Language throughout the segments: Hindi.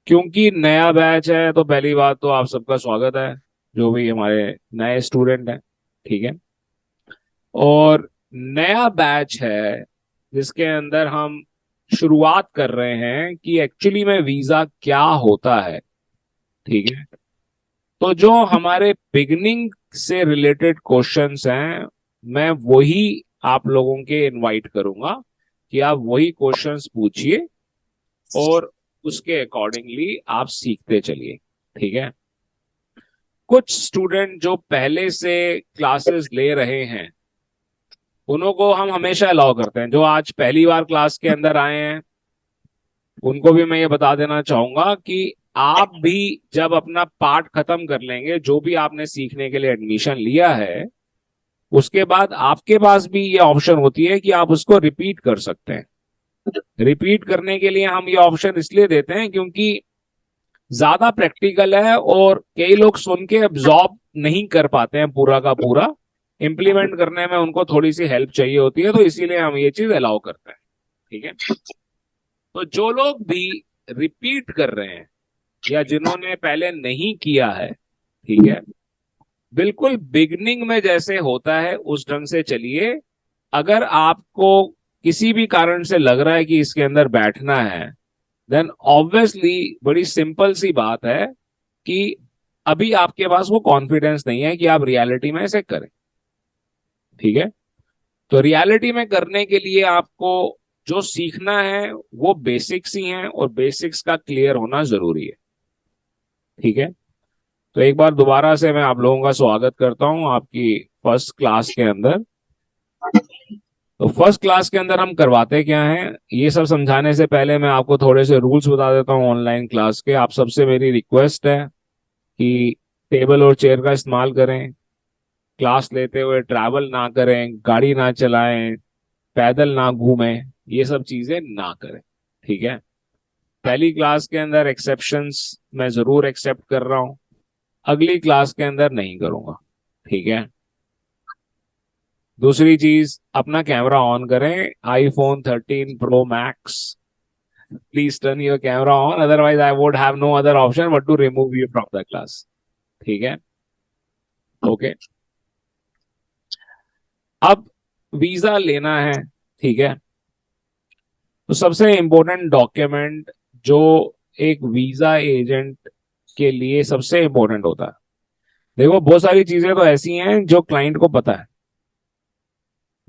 क्योंकि नया बैच है तो पहली बात तो आप सबका स्वागत है, जो भी हमारे नए स्टूडेंट हैं। ठीक है। और नया बैच है जिसके अंदर हम शुरुआत कर रहे हैं कि एक्चुअली में वीजा क्या होता है। ठीक है। तो जो हमारे बिगनिंग से रिलेटेड क्वेश्चंस हैं, मैं वही आप लोगों के इनवाइट करूंगा कि आप वही क्वेश्चंस पूछिए और उसके अकॉर्डिंगली आप सीखते चलिए। ठीक है। कुछ स्टूडेंट जो पहले से क्लासेस ले रहे हैं उन्हों को हम हमेशा अलाउ करते हैं। जो आज पहली बार क्लास के अंदर आए हैं उनको भी मैं ये बता देना चाहूंगा कि आप भी जब अपना पार्ट खत्म कर लेंगे, जो भी आपने सीखने के लिए एडमिशन लिया है, उसके बाद आपके पास भी ये ऑप्शन होती है कि आप उसको रिपीट कर सकते हैं। रिपीट करने के लिए हम ये ऑप्शन इसलिए देते हैं क्योंकि ज्यादा प्रैक्टिकल है और कई लोग सुन के एब्जॉर्ब नहीं कर पाते हैं पूरा का पूरा। इम्प्लीमेंट करने में उनको थोड़ी सी हेल्प चाहिए होती है, तो इसीलिए हम ये चीज अलाउ करते हैं। ठीक है। तो जो लोग भी रिपीट कर रहे हैं या जिन्होंने पहले नहीं किया है, ठीक है, बिल्कुल बिगनिंग में जैसे होता है उस ढंग से चलिए। अगर आपको किसी भी कारण से लग रहा है कि इसके अंदर बैठना है, देन ऑब्वियसली बड़ी सिंपल सी बात है कि अभी आपके पास वो कॉन्फिडेंस नहीं है कि आप रियलिटी में ऐसे करें। ठीक है। तो रियलिटी में करने के लिए आपको जो सीखना है वो बेसिक्स ही हैं और बेसिक्स का क्लियर होना जरूरी है। ठीक है। तो एक बार दोबारा से मैं आप लोगों का स्वागत करता हूं आपकी फर्स्ट क्लास के अंदर। तो फर्स्ट क्लास के अंदर हम करवाते क्या हैं, ये सब समझाने से पहले मैं आपको थोड़े से रूल्स बता देता हूँ ऑनलाइन क्लास के। आप सबसे मेरी रिक्वेस्ट है कि टेबल और चेयर का इस्तेमाल करें, क्लास लेते हुए ट्रैवल ना करें, गाड़ी ना चलाएं, पैदल ना घूमें, ये सब चीजें ना करें। ठीक है। पहली क्लास के अंदर एक्सेप्शंस मैं जरूर एक्सेप्ट कर रहा हूं, अगली क्लास के अंदर नहीं करूंगा। ठीक है। दूसरी चीज, अपना कैमरा ऑन करें। IPhone 13 pro max, please turn your camera on, otherwise I would have no other option but to remove you from the class. ठीक है। ओके। अब वीजा लेना है। ठीक है। तो सबसे इंपॉर्टेंट डॉक्यूमेंट जो एक वीजा एजेंट के लिए सबसे इंपॉर्टेंट होता है, देखो बहुत सारी चीजें तो ऐसी हैं जो क्लाइंट को पता है,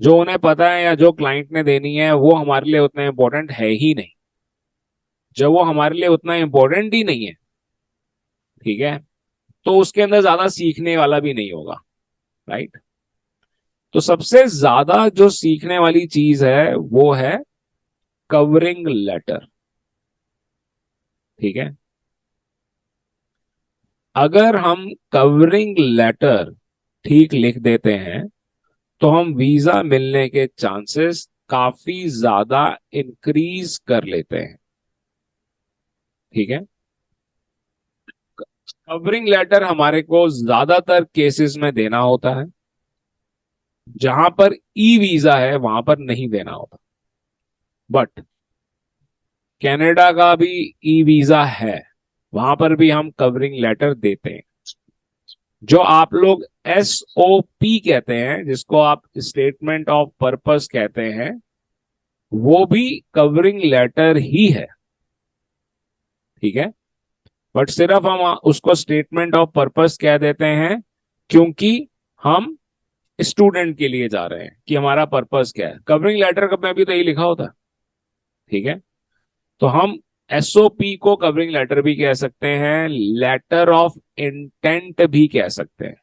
जो उन्हें पता है या जो क्लाइंट ने देनी है वो हमारे लिए उतना इंपॉर्टेंट है ही नहीं। जब वो हमारे लिए उतना इंपॉर्टेंट ही नहीं है, ठीक है, तो उसके अंदर ज्यादा सीखने वाला भी नहीं होगा। राइट। तो सबसे ज्यादा जो सीखने वाली चीज है वो है कवरिंग लेटर। ठीक है। अगर हम कवरिंग लेटर ठीक लिख देते हैं तो हम वीजा मिलने के चांसेस काफी ज्यादा इंक्रीज कर लेते हैं। ठीक है। कवरिंग लेटर हमारे को ज्यादातर केसेस में देना होता है, जहां पर ई वीजा है वहां पर नहीं देना होता। बट कनाडा का भी ई वीजा है, वहां पर भी हम कवरिंग लेटर देते हैं। जो आप लोग एस ओ पी कहते हैं, जिसको आप स्टेटमेंट ऑफ पर्पस कहते हैं, वो भी कवरिंग लेटर ही है। ठीक है। बट सिर्फ हम उसको स्टेटमेंट ऑफ पर्पस कह देते हैं क्योंकि हम स्टूडेंट के लिए जा रहे हैं कि हमारा पर्पस क्या है। कवरिंग लेटर का में भी तो यही लिखा होता है। ठीक है। तो हम एसओपी को कवरिंग लेटर भी कह सकते हैं, लेटर ऑफ इंटेंट भी कह सकते हैं।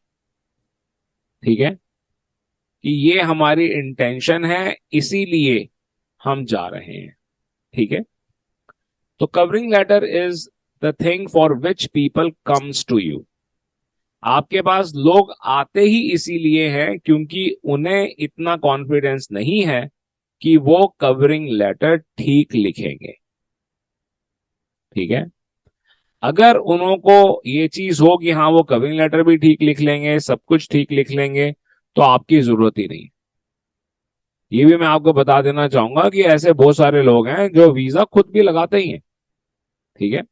ठीक है। कि ये हमारी इंटेंशन है, इसीलिए हम जा रहे हैं। ठीक है। तो covering letter is the thing for which people comes to you. आपके पास लोग आते ही इसीलिए हैं क्योंकि उन्हें इतना कॉन्फिडेंस नहीं है कि वो कवरिंग लेटर ठीक लिखेंगे। ठीक है। अगर उनको ये चीज हो कि हाँ वो कवरिंग लेटर भी ठीक लिख लेंगे, सब कुछ ठीक लिख लेंगे, तो आपकी जरूरत ही नहीं। ये भी मैं आपको बता देना चाहूंगा कि ऐसे बहुत सारे लोग हैं जो वीजा खुद भी लगाते ही हैं। ठीक है।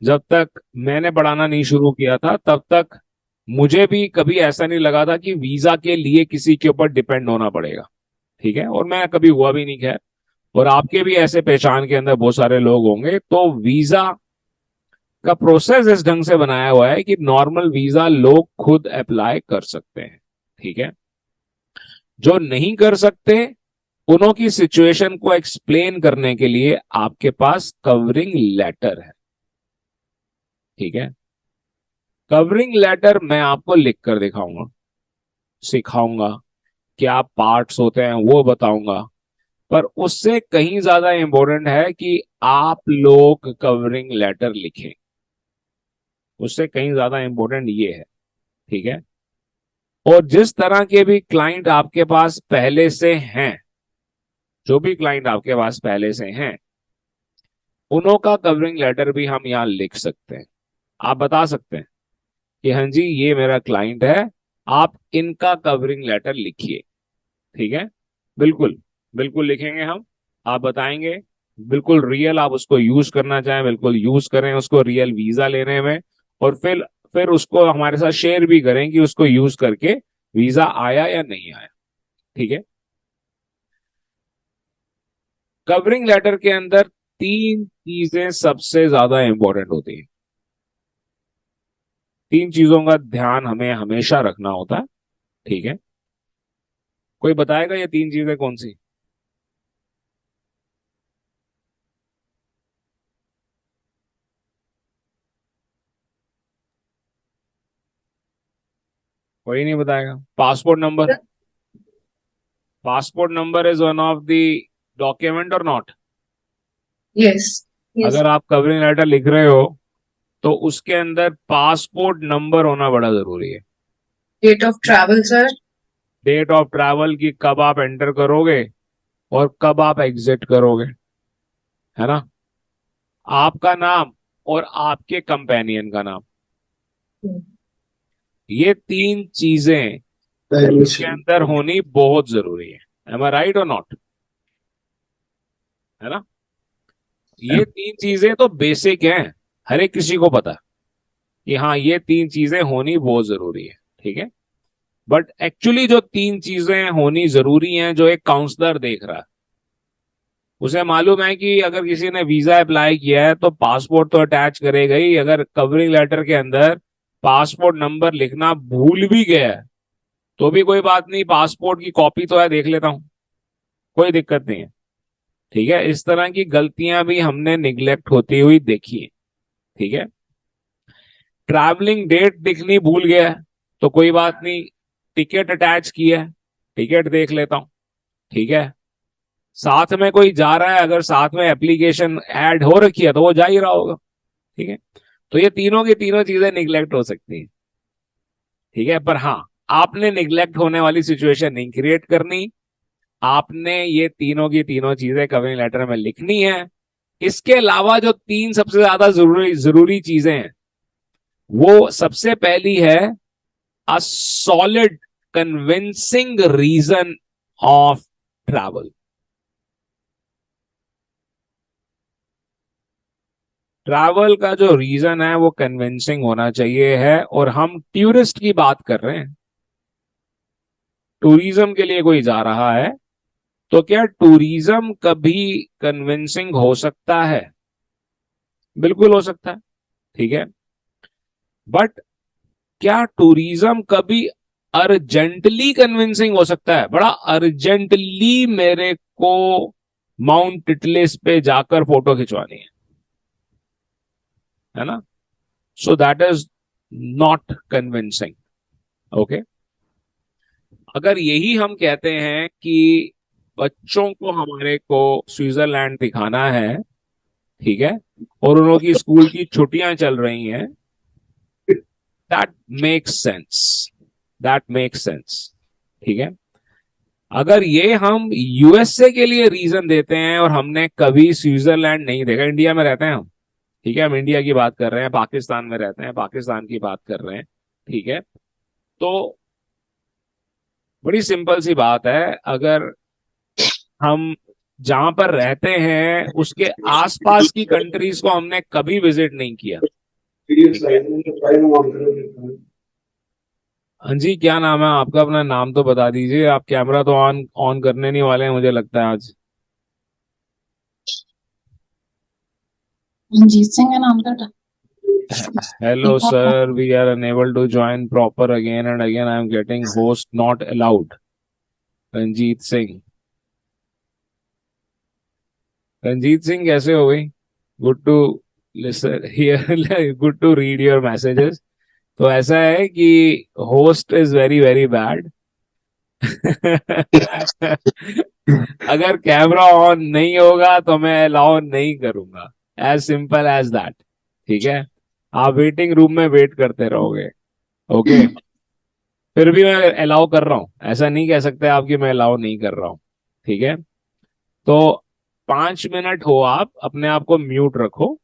जब तक मैंने पढ़ाना नहीं शुरू किया था तब तक मुझे भी कभी ऐसा नहीं लगा था कि वीजा के लिए किसी के ऊपर डिपेंड होना पड़ेगा। ठीक है, और मैं कभी हुआ भी नहीं, खैर। और आपके भी ऐसे पहचान के अंदर बहुत सारे लोग होंगे। तो वीजा का प्रोसेस इस ढंग से बनाया हुआ है कि नॉर्मल वीजा लोग खुद अप्लाई कर सकते हैं। ठीक है, जो नहीं कर सकते उन्हों की सिचुएशन को एक्सप्लेन करने के लिए आपके पास कवरिंग लेटर है। ठीक है, कवरिंग लेटर मैं आपको लिख कर दिखाऊंगा, सिखाऊंगा, क्या पार्ट्स होते हैं वो बताऊंगा। पर उससे कहीं ज्यादा इंपॉर्टेंट है कि आप लोग कवरिंग लेटर लिखें। उससे कहीं ज्यादा इंपॉर्टेंट ये है। ठीक है, और जिस तरह के भी क्लाइंट आपके पास पहले से हैं, जो भी क्लाइंट आपके पास पहले से हैं, उन्हों का कवरिंग लेटर भी हम यहाँ लिख सकते हैं। आप बता सकते हैं कि हाँ जी ये मेरा क्लाइंट है, आप इनका कवरिंग लेटर लिखिए। ठीक है, बिल्कुल, बिल्कुल लिखेंगे हम। आप बताएंगे, बिल्कुल रियल आप उसको यूज करना चाहें बिल्कुल यूज करें उसको रियल वीजा लेने में। और फिर उसको हमारे साथ शेयर भी करें कि उसको यूज करके वीजा आया या नहीं आया। ठीक है, कवरिंग लेटर के अंदर तीन चीजें सबसे ज्यादा इंपॉर्टेंट होती हैं। तीन चीजों का ध्यान हमें हमेशा रखना होता है। ठीक है, कोई बताएगा ये तीन चीजें कौन सी? कोई नहीं बताएगा। Passport number. Passport number is one of the document और नॉट? यस। यस। अगर आप कवरिंग लेटर लिख रहे हो तो उसके अंदर पासपोर्ट नंबर होना बड़ा जरूरी है। Date of travel sir. Date of travel की, कब आप एंटर करोगे और कब आप एग्जिट करोगे, है ना। आपका नाम और आपके कंपेनियन का नाम, ये तीन चीजें इसके अंदर होनी बहुत जरूरी है। एम आई राइट और नॉट? है ना। ये तीन चीजें तो बेसिक हैं, हर एक किसी को पता है कि हाँ ये तीन चीजें होनी बहुत जरूरी है। ठीक है, बट एक्चुअली जो तीन चीजें होनी जरूरी हैं, जो एक काउंसलर देख रहा है उसे मालूम है कि अगर किसी ने वीजा अप्लाई किया है तो पासपोर्ट तो अटैच करेगा ही। अगर कवरिंग लेटर के अंदर पासपोर्ट नंबर लिखना भूल भी गया है तो भी कोई बात नहीं, पासपोर्ट की कॉपी तो है, देख लेता हूं, कोई दिक्कत नहीं है। ठीक है, इस तरह की गलतियां भी हमने निग्लेक्ट होती हुई देखी है। ठीक है, ट्रैवलिंग डेट दिखनी भूल गया है तो कोई बात नहीं, टिकट अटैच किया है, टिकट देख लेता हूं। ठीक है, साथ में कोई जा रहा है, अगर साथ में एप्लीकेशन ऐड हो रखी है तो वो जा ही रहा होगा। ठीक है, तो ये तीनों की तीनों चीजें निग्लेक्ट हो सकती हैं। ठीक है, पर हाँ, आपने निग्लेक्ट होने वाली सिचुएशन नहीं क्रिएट करनी। आपने ये तीनों की तीनों चीजें कवरिंग लेटर में लिखनी है। इसके अलावा जो तीन सबसे ज्यादा जरूरी जरूरी चीजें हैं, वो सबसे पहली है a solid convincing reason of travel. Travel का जो रीजन है वो कन्विंसिंग होना चाहिए है। और हम टूरिस्ट की बात कर रहे हैं, टूरिज्म के लिए कोई जा रहा है, तो क्या टूरिज्म कभी कन्विंसिंग हो सकता है? बिल्कुल हो सकता है। ठीक है, बट क्या टूरिज्म कभी अर्जेंटली कन्विंसिंग हो सकता है? बड़ा अर्जेंटली मेरे को माउंट टिटलिस पे जाकर फोटो खिंचवानी है ना, so that is not convincing. Okay, अगर यही हम कहते हैं कि बच्चों को हमारे को स्विट्जरलैंड दिखाना है, ठीक है, और उन लोगों की स्कूल की छुट्टियां चल रही हैं, that makes sense, that makes sense. ठीक है, अगर ये हम यूएसए के लिए रीजन देते हैं और हमने कभी स्विट्जरलैंड नहीं देखा, इंडिया में रहते हैं हम, ठीक है, हम इंडिया की बात कर रहे हैं, पाकिस्तान में रहते हैं, पाकिस्तान की बात कर रहे हैं, ठीक है, तो बड़ी सिंपल सी बात है। अगर हम जहां पर रहते हैं उसके आसपास की कंट्रीज को हमने कभी विजिट नहीं किया, हाँ जी, क्या नाम है आपका? अपना नाम तो बता दीजिए। आप कैमरा तो ऑन ऑन करने नहीं वाले हैं मुझे लगता है आज। रंजीत सिंह है नाम का। Hello sir, we are unable to join proper again and again, I am getting host not allowed. Ranjit Singh. Ranjit Singh कैसे हो गई? Good to listen here, good to read your messages. तो ऐसा है कि host is very very bad. अगर कैमरा ऑन नहीं होगा तो मैं अलाउ नहीं करूंगा। As simple as that. ठीक है। आप वेटिंग रूम में वेट करते रहोगे। ओके। फिर भी मैं अलाउ कर रहा हूं, ऐसा नहीं कह सकते आप कि मैं अलाउ नहीं कर रहा हूं। ठीक है। तो 5 मिनट हो, आप अपने आप को म्यूट रखो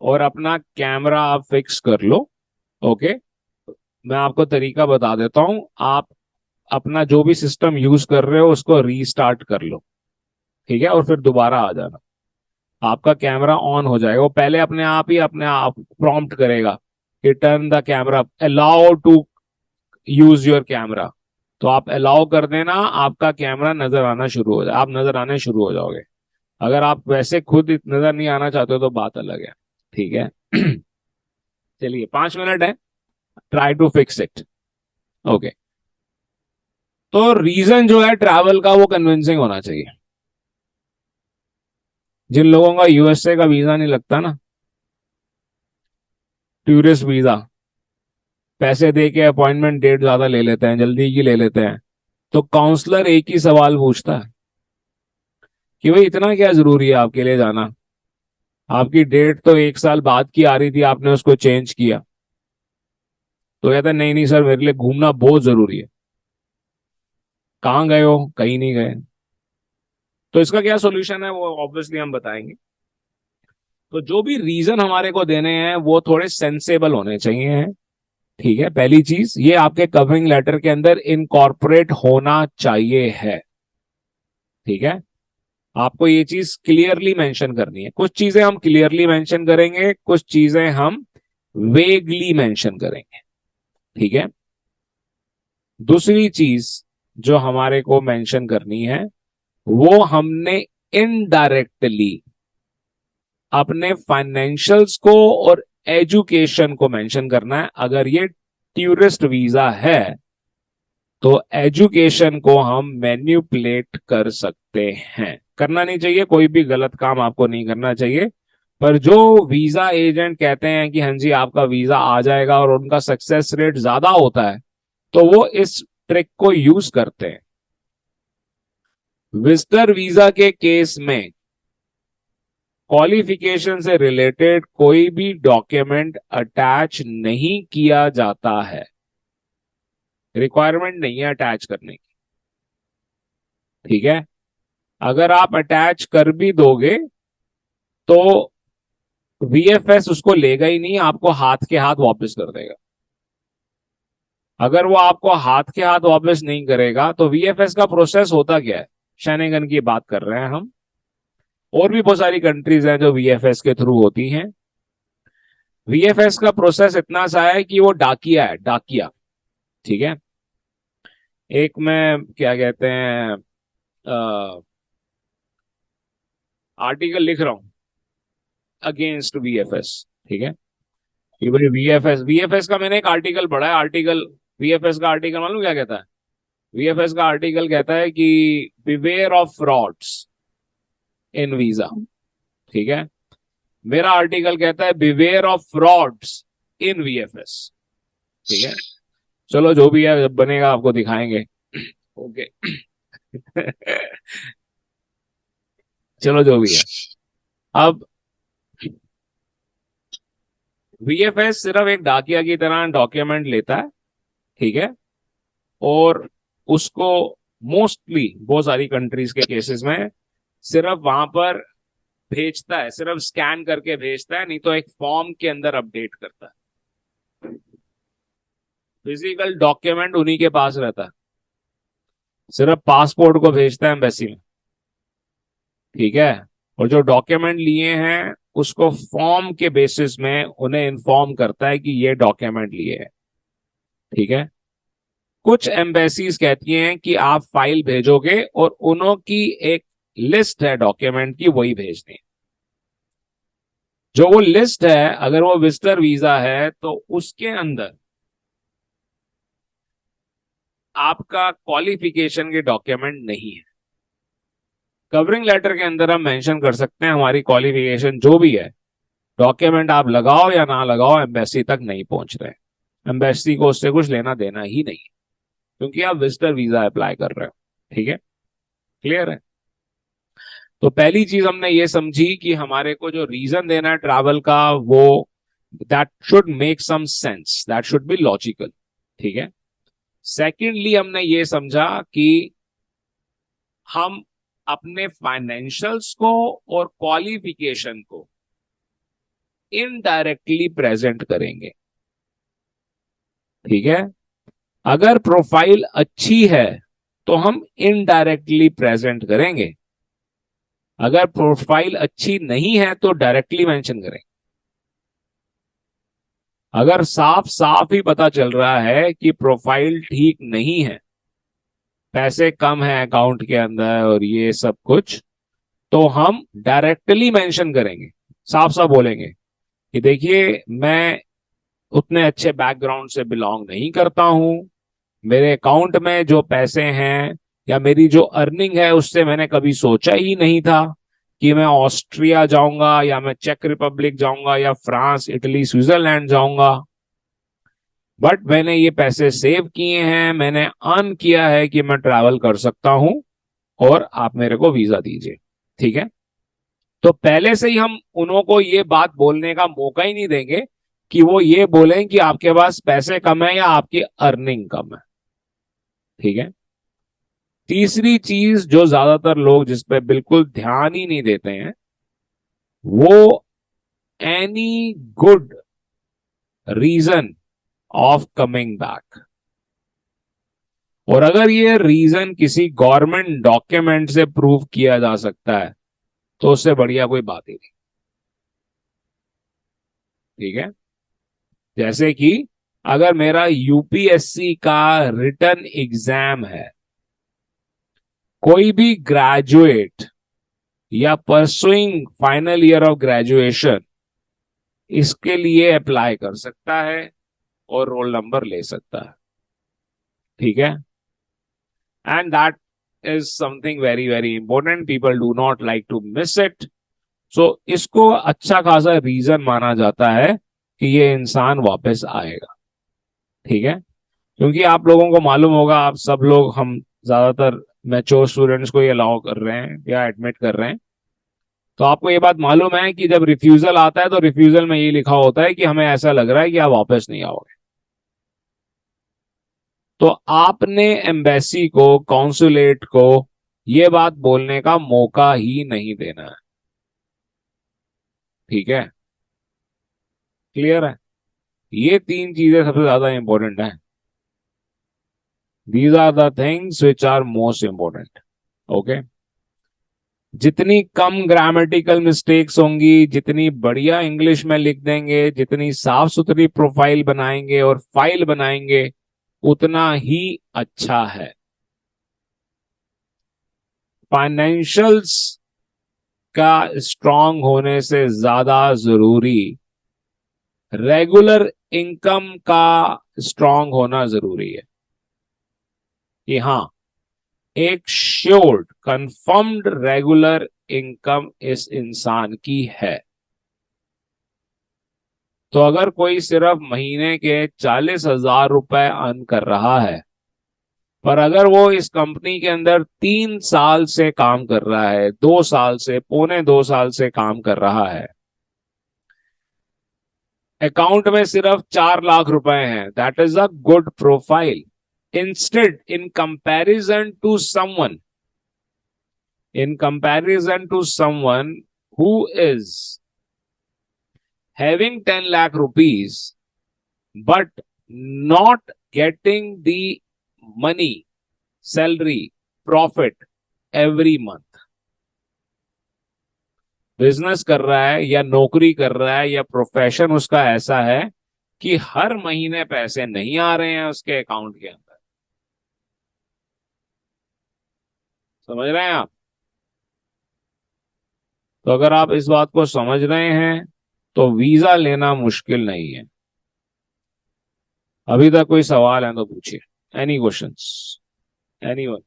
और अपना कैमरा आप फिक्स कर लो। ओके। मैं आपको तरीका बता देता हूं। आप अपना जो भी सिस्टम यूज कर रहे हो उसको रीस्टार्ट कर लो। ठीक है। और फिर दोबारा आ जाना। आपका कैमरा ऑन हो जाएगा। वो पहले अपने आप प्रॉम्प्ट करेगा कि turn the camera, allow to use your camera. तो आप अलाउ कर देना, आपका कैमरा नजर आना शुरू हो जाए, आप नजर आने शुरू हो जाओगे। अगर आप वैसे खुद नजर नहीं आना चाहते हो तो बात अलग है। ठीक है। चलिए, 5 मिनट है। Try to fix it. Okay. तो रीजन जो है ट्रैवल का वो कन्विंसिंग होना चाहिए। जिन लोगों का यूएसए का वीजा नहीं लगता ना, टूरिस्ट वीजा, पैसे दे के अपॉइंटमेंट डेट ज्यादा ले लेते हैं, जल्दी की ले लेते हैं। तो काउंसलर एक ही सवाल पूछता है कि भाई इतना क्या जरूरी है आपके लिए जाना? आपकी डेट तो 1 साल बाद की आ रही थी, आपने उसको चेंज किया। तो कहता है नहीं नहीं सर, मेरे लिए घूमना बहुत जरूरी है। कहाँ गए हो? कहीं नहीं गए। तो इसका क्या सोल्यूशन है वो ऑब्वियसली हम बताएंगे। तो जो भी रीजन हमारे को देने हैं वो थोड़े सेंसेबल होने चाहिए। ठीक है। पहली चीज ये आपके कवरिंग लेटर के अंदर इनकॉर्पोरेट होना चाहिए है। ठीक है। आपको ये चीज क्लियरली मेंशन करनी है। कुछ चीजें हम क्लियरली मेंशन करेंगे, कुछ चीजें हम वेगली मेंशन करेंगे। ठीक है। दूसरी चीज जो हमारे को मेंशन करनी है वो हमने इनडायरेक्टली अपने फाइनेंशियल्स को और एजुकेशन को मेंशन करना है। अगर ये टूरिस्ट वीजा है तो एजुकेशन को हम मैन्युपुलेट कर सकते हैं। करना नहीं चाहिए, कोई भी गलत काम आपको नहीं करना चाहिए। पर जो वीजा एजेंट कहते हैं कि हाँ जी आपका वीजा आ जाएगा और उनका सक्सेस रेट ज्यादा होता है, तो वो इस ट्रिक को यूज करते हैं। विजिटर वीजा के केस में क्वालिफिकेशन से रिलेटेड कोई भी डॉक्यूमेंट अटैच नहीं किया जाता है। रिक्वायरमेंट नहीं है अटैच करने की। ठीक है। अगर आप अटैच कर भी दोगे तो वीएफएस उसको लेगा ही नहीं, आपको हाथ के हाथ वापस कर देगा। अगर वो आपको हाथ के हाथ वापस नहीं करेगा तो वीएफएस का प्रोसेस होता क्या है? शेनेगन की बात कर रहे हैं हम। और भी बहुत सारी कंट्रीज हैं जो वीएफएस के थ्रू होती हैं। वीएफएस का प्रोसेस इतना सा है कि वो डाकिया है, डाकिया। ठीक है। एक में क्या कहते हैं, आर्टिकल लिख रहा हूं अगेंस्ट वीएफएस। ठीक है। कि भाई वीएफएस वीएफएस का मैंने एक आर्टिकल पढ़ा है। आर्टिकल वीएफएस का आर्टिकल मालूम क्या कहता है? वीएफएस का आर्टिकल कहता है कि beware of frauds in visa. ठीक है। मेरा आर्टिकल कहता है beware of frauds in VFS. ठीक है। चलो जो भी है, जब बनेगा आपको दिखाएंगे। ओके। चलो जो भी है। अब वीएफएस सिर्फ एक डाकिया की तरह डॉक्यूमेंट लेता है। ठीक है। और उसको मोस्टली बहुत सारी कंट्रीज के केसेस में सिर्फ वहां पर भेजता है, सिर्फ स्कैन करके भेजता है, नहीं तो एक फॉर्म के अंदर अपडेट करता है। फिजिकल डॉक्यूमेंट उन्हीं के पास रहता है। सिर्फ पासपोर्ट को भेजता है एम्बेसी में। ठीक है। और जो डॉक्यूमेंट लिए हैं उसको फॉर्म के बेसिस में उन्हें इन्फॉर्म करता है कि ये डॉक्यूमेंट लिए है। ठीक है। कुछ एम्बेसीज कहती हैं कि आप फाइल भेजोगे और उन्हों की एक लिस्ट है डॉक्यूमेंट की, वही भेजनी है। जो वो लिस्ट है, अगर वो विजिटर वीजा है तो उसके अंदर आपका क्वालिफिकेशन के डॉक्यूमेंट नहीं है। कवरिंग लेटर के अंदर हम मेंशन कर सकते हैं हमारी क्वालिफिकेशन जो भी है, डॉक्यूमेंट आप लगाओ या ना लगाओ एम्बेसी तक नहीं पहुंच रहे। एम्बेसी को उससे कुछ लेना देना ही नहीं है, क्योंकि आप विजिटर वीजा अप्लाई कर रहे हो। ठीक है, क्लियर है। तो पहली चीज हमने ये समझी कि हमारे को जो रीजन देना है ट्रैवल का, वो that should make some sense, that should be logical. ठीक है। सेकेंडली हमने ये समझा कि हम अपने फाइनेंशियल्स को और क्वालिफिकेशन को इनडायरेक्टली प्रेजेंट करेंगे। ठीक है। अगर प्रोफाइल अच्छी है तो हम इनडायरेक्टली प्रेजेंट करेंगे, अगर प्रोफाइल अच्छी नहीं है तो डायरेक्टली मेंशन करेंगे। अगर साफ साफ ही पता चल रहा है कि प्रोफाइल ठीक नहीं है, पैसे कम है अकाउंट के अंदर और ये सब कुछ, तो हम डायरेक्टली मेंशन करेंगे, साफ साफ बोलेंगे कि देखिए मैं उतने अच्छे बैकग्राउंड से बिलोंग नहीं करता हूं, मेरे अकाउंट में जो पैसे हैं या मेरी जो अर्निंग है उससे मैंने कभी सोचा ही नहीं था कि मैं ऑस्ट्रिया जाऊंगा या मैं चेक रिपब्लिक जाऊंगा या फ्रांस, इटली, स्विट्जरलैंड जाऊंगा। बट मैंने ये पैसे सेव किए हैं, मैंने अर्न किया है कि मैं ट्रैवल कर सकता हूं और आप मेरे को वीजा दीजिए। ठीक है। तो पहले से ही हम उन्हों को ये बात बोलने का मौका ही नहीं देंगे कि वो ये बोलें कि आपके पास पैसे कम है या आपकी अर्निंग कम है। ठीक है। तीसरी चीज जो ज्यादातर लोग जिस पे बिल्कुल ध्यान ही नहीं देते हैं, वो any good reason of coming back. और अगर ये रीजन किसी गवर्नमेंट डॉक्यूमेंट से प्रूव किया जा सकता है तो उससे बढ़िया कोई बात ही नहीं। ठीक है। जैसे कि अगर मेरा यूपीएससी का रिटन एग्जाम है, कोई भी ग्रेजुएट या pursuing final year of graduation इसके लिए अप्लाई कर सकता है और रोल नंबर ले सकता है। ठीक है। And that is something very very important, people do not like to miss it. So इसको अच्छा खासा रीजन माना जाता है कि ये इंसान वापस आएगा। ठीक है। क्योंकि आप लोगों को मालूम होगा, आप सब लोग, हम ज्यादातर मैच्योर स्टूडेंट्स को ये अलाउ कर रहे हैं या एडमिट कर रहे हैं, तो आपको ये बात मालूम है कि जब रिफ्यूजल आता है तो रिफ्यूजल में ये लिखा होता है कि हमें ऐसा लग रहा है कि आप वापस नहीं आओगे। तो आपने एम्बेसी को, कॉन्सुलेट को ये बात बोलने का मौका ही नहीं देना है। ठीक है, क्लियर है। ये तीन चीजें सबसे ज्यादा इंपॉर्टेंट है। These are the things which are most important. Okay. जितनी कम ग्रामेटिकल मिस्टेक्स होंगी, जितनी बढ़िया इंग्लिश में लिख देंगे, जितनी साफ सुथरी प्रोफाइल बनाएंगे और फाइल बनाएंगे, उतना ही अच्छा है। फाइनेंशियल्स का स्ट्रांग होने से ज्यादा जरूरी रेगुलर इनकम का स्ट्रांग होना जरूरी है। कि हाँ, एक श्योर्ड कंफर्म्ड रेगुलर इनकम इस इंसान की है। तो अगर कोई सिर्फ महीने के 40,000 रुपए अर्न कर रहा है, पर अगर वो इस कंपनी के अंदर 3 साल से काम कर रहा है, 2 साल से, पौने 2 साल से काम कर रहा है, अकाउंट में सिर्फ 4 लाख रुपए हैं, that is a good profile. Instead in comparison to someone who is having 10 lakh rupees but not getting the money, salary, profit every month. Business कर रहा है या नौकरी कर रहा है या प्रोफेशन उसका ऐसा है कि हर महीने पैसे नहीं आ रहे हैं उसके अकाउंट के अंदर। समझ रहे हैं आप? तो अगर आप इस बात को समझ रहे हैं तो वीजा लेना मुश्किल नहीं है। अभी तक कोई सवाल है तो पूछिए। Any questions? Anyone?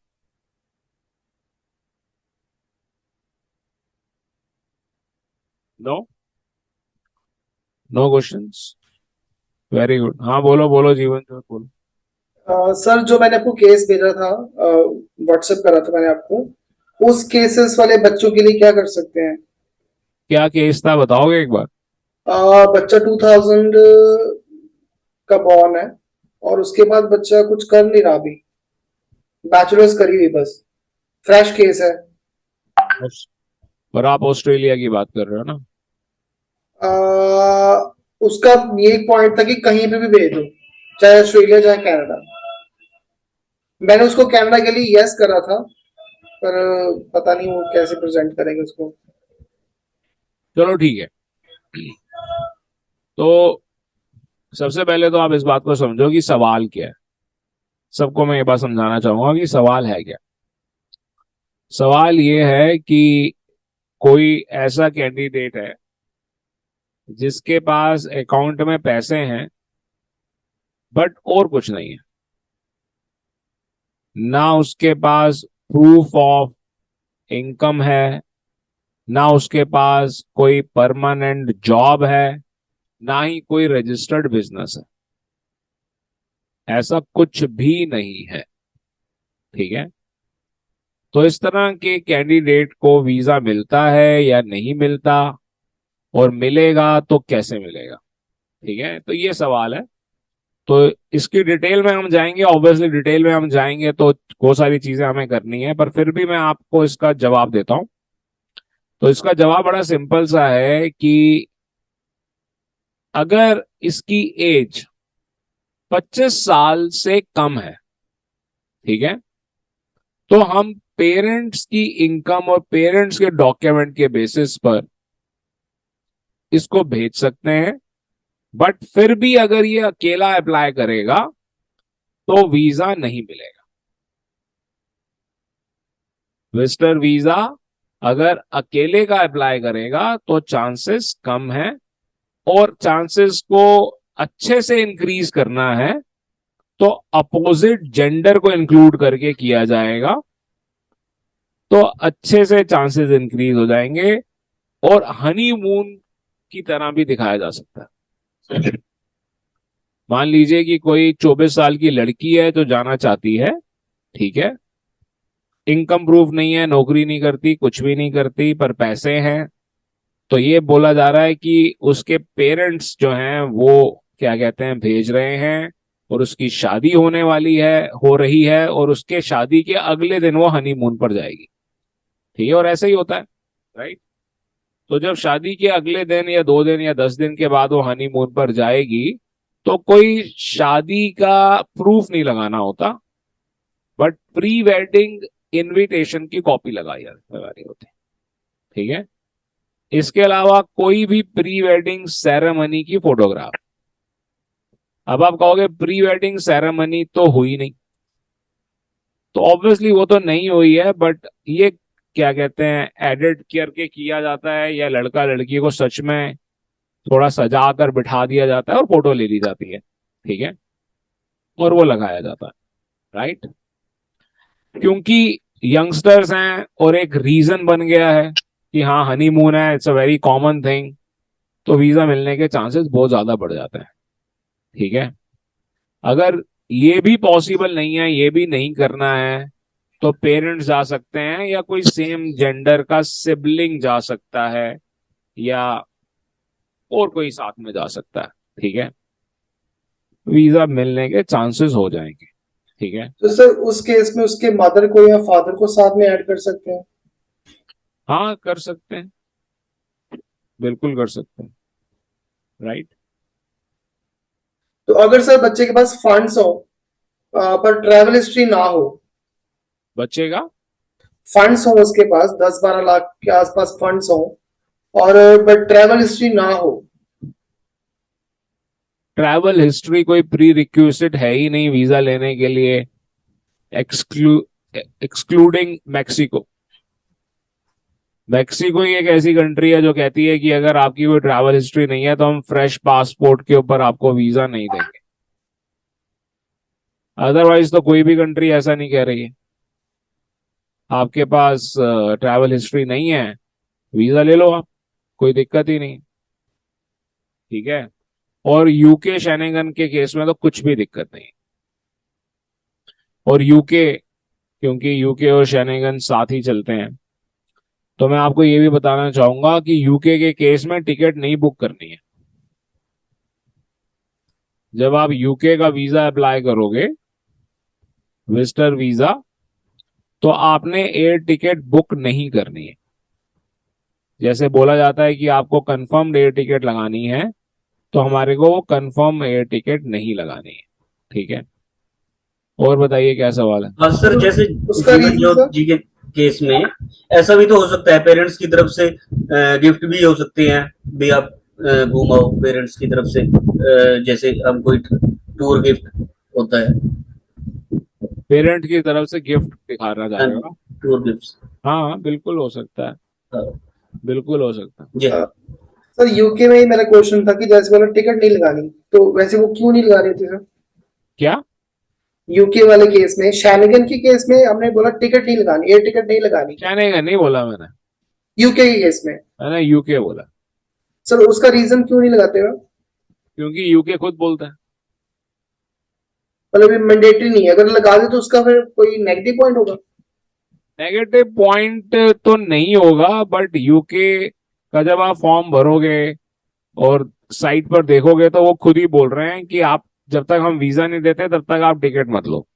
No? No questions? Very good. हाँ बोलो बोलो जीवन जो बोलो। सर, जो मैंने आपको केस भेजा था, व्हाट्सएप करा था मैंने आपको, उस केसेस वाले बच्चों के लिए क्या कर सकते हैं? क्या केस था बताओगे एक बार? बच्चा 2000 का बॉर्न है, और उसके बाद बच्चा कुछ कर नहीं रहा अभी, बैचलर्स करी हुई बस, फ्रेश केस है। पर आप ऑस्ट्रेलिया की बात कर रहे हो ना? उसका ये पॉइंट था कि कहीं पे भी भेज दो, चाहे ऑस्ट्रेलिया चाहे कनाडा। मैंने उसको कनाडा के लिए यस करा था, पर पता नहीं वो कैसे प्रेजेंट करेंगे उसको। चलो ठीक है। तो सबसे पहले तो आप इस बात को समझो कि सवाल क्या है। सबको मैं ये बात समझाना चाहूंगा कि सवाल है क्या। सवाल ये है कि कोई ऐसा कैंडिडेट है जिसके पास अकाउंट में पैसे हैं बट और कुछ नहीं है। ना उसके पास प्रूफ ऑफ इनकम है, ना उसके पास कोई परमानेंट जॉब है, ना ही कोई रजिस्टर्ड बिजनेस है। ऐसा कुछ भी नहीं है। ठीक है? तो इस तरह के कैंडिडेट को वीजा मिलता है या नहीं मिलता, और मिलेगा तो कैसे मिलेगा? ठीक है, तो ये सवाल है। तो इसकी डिटेल में हम जाएंगे, ऑब्वियसली डिटेल में हम जाएंगे तो बहुत सारी चीजें हमें करनी है, पर फिर भी मैं आपको इसका जवाब देता हूं। तो इसका जवाब बड़ा सिंपल सा है कि अगर इसकी एज 25 साल से कम है, ठीक है, तो हम पेरेंट्स की इनकम और पेरेंट्स के डॉक्यूमेंट के बेसिस पर इसको भेज सकते हैं। बट फिर भी अगर ये अकेला अप्लाई करेगा तो वीजा नहीं मिलेगा। विजिटर वीजा अगर अकेले का अप्लाई करेगा तो चांसेस कम है, और चांसेस को अच्छे से इंक्रीज करना है तो अपोजिट जेंडर को इंक्लूड करके किया जाएगा, तो अच्छे से चांसेस इंक्रीज हो जाएंगे, और हनीमून की तरह भी दिखाया जा सकता है। मान लीजिए कि कोई 24 साल की लड़की है जो जाना चाहती है, ठीक है, इनकम प्रूफ नहीं है, नौकरी नहीं करती, कुछ भी नहीं करती, पर पैसे हैं। तो ये बोला जा रहा है कि उसके पेरेंट्स जो हैं वो क्या कहते हैं भेज रहे हैं, और उसकी शादी होने वाली है, हो रही है, और उसके शादी के अगले दिन वो हनीमून पर जाएगी। ठीक है? और ऐसा ही होता है, राइट? तो जब शादी के अगले दिन या 2 दिन या 10 दिन के बाद वो हनीमून पर जाएगी, तो कोई शादी का प्रूफ नहीं लगाना होता, बट प्री वेडिंग इनविटेशन की कॉपी लगानी होती है। ठीक है? इसके अलावा कोई भी प्री वेडिंग सेरेमनी की फोटोग्राफ। अब आप कहोगे प्री वेडिंग सेरेमनी तो हुई नहीं, तो ऑब्वियसली वो तो नहीं हुई है, बट ये क्या कहते हैं एडिट करके किया जाता है, या लड़का लड़की को सच में थोड़ा सजा कर बिठा दिया जाता है और फोटो ले ली जाती है। ठीक है? और वो लगाया जाता है, राइट? क्योंकि यंगस्टर्स हैं और एक रीजन बन गया है कि हाँ हनीमून है, it's a very common thing, तो वीजा मिलने के चांसेस बहुत ज्यादा बढ़ जाते हैं। ठीक है? अगर ये भी पॉसिबल नहीं है, ये भी नहीं करना है, तो पेरेंट्स जा सकते हैं, या कोई सेम जेंडर का सिबलिंग जा सकता है, या और कोई साथ में जा सकता है। ठीक है? वीजा मिलने के चांसेस हो जाएंगे। ठीक है? तो सर, उस केस में उसके मदर को या फादर को साथ में ऐड कर सकते हैं? हाँ कर सकते हैं, बिल्कुल कर सकते हैं, राइट? तो अगर सर बच्चे के पास फंड्स हो, पर ट्रैवल हिस्ट्री ना हो, बच्चे का फंड्स हो उसके पास 10-12 लाख के आसपास फंड्स हो, और बट ट्रैवल हिस्ट्री ना हो। ट्रैवल हिस्ट्री कोई प्री रिक्विजिट है ही नहीं वीजा लेने के लिए, एक्सक्लूडिंग मैक्सिको। मैक्सिको ही एक ऐसी कंट्री है जो कहती है कि अगर आपकी कोई ट्रैवल हिस्ट्री नहीं है तो हम फ्रेश पासपोर्ट के ऊपर आपको वीजा नहीं देंगे। अदरवाइज तो कोई भी कंट्री ऐसा नहीं कह रही है। आपके पास ट्रैवल हिस्ट्री नहीं है, वीजा ले लो आप, कोई दिक्कत ही नहीं। ठीक है। और यूके शेनेगन के केस में तो कुछ भी दिक्कत नहीं। और यूके, क्योंकि यूके और शेनेगन साथ ही चलते हैं, तो मैं आपको ये भी बताना चाहूंगा कि यूके के केस में टिकट नहीं बुक करनी है। जब आप यूके का वीजा अप्लाई करोगे, विजिटर वीजा, तो आपने एयर टिकट बुक नहीं करनी है। जैसे बोला जाता है कि आपको कंफर्म एयर टिकट लगानी है, तो हमारे को वो कंफर्म एयर टिकट नहीं लगानी है। ठीक है। और बताइए क्या सवाल है। हाँ सर, जैसे उसका जीवन रीजन ज्योति सर? जी के केस में ऐसा भी तो हो सकता है, पेरेंट्स की तरफ से गिफ्ट भी हो सकते हैं भी, आप घूम आओ पेरेंट्स की तरफ से, जैसे हम कोई टूर गिफ्ट होता है। पेरेंट की तरफ से गिफ्ट दिखाना चाह हाँ रहे हो जी, ना? Tour gift. हाँ, बिल्कुल हो सकता है, हाँ बिल्कुल हो सकता है। जी। सर यूके में ही मेरा क्वेश्चन था कि जैसे बोला टिकट नहीं लगानी, तो वैसे वो क्यों नहीं लगा रही थी सर? क्या? यूके वाले केस में, शैनिगन के केस में हमने बोला टिकट नहीं लगानी, एयर टिकट नहीं लगानी। कहने का नहीं बोला मैंने यूके के केस में मैंने यूके बोला। सर उसका रीजन क्यों नहीं लगाते हो? क्योंकि यूके खुद बोलता है। मतलब ये मैंडेटरी नहीं है, अगर लगा दे तो उसका फिर कोई नेगेटिव पॉइंट होगा? नेगेटिव पॉइंट तो नहीं होगा, बट यूके का जब आप फॉर्म भरोगे और साइट पर देखोगे तो वो खुद ही बोल रहे हैं कि आप, जब तक हम वीजा नहीं देते तब तक आप टिकट मत लो।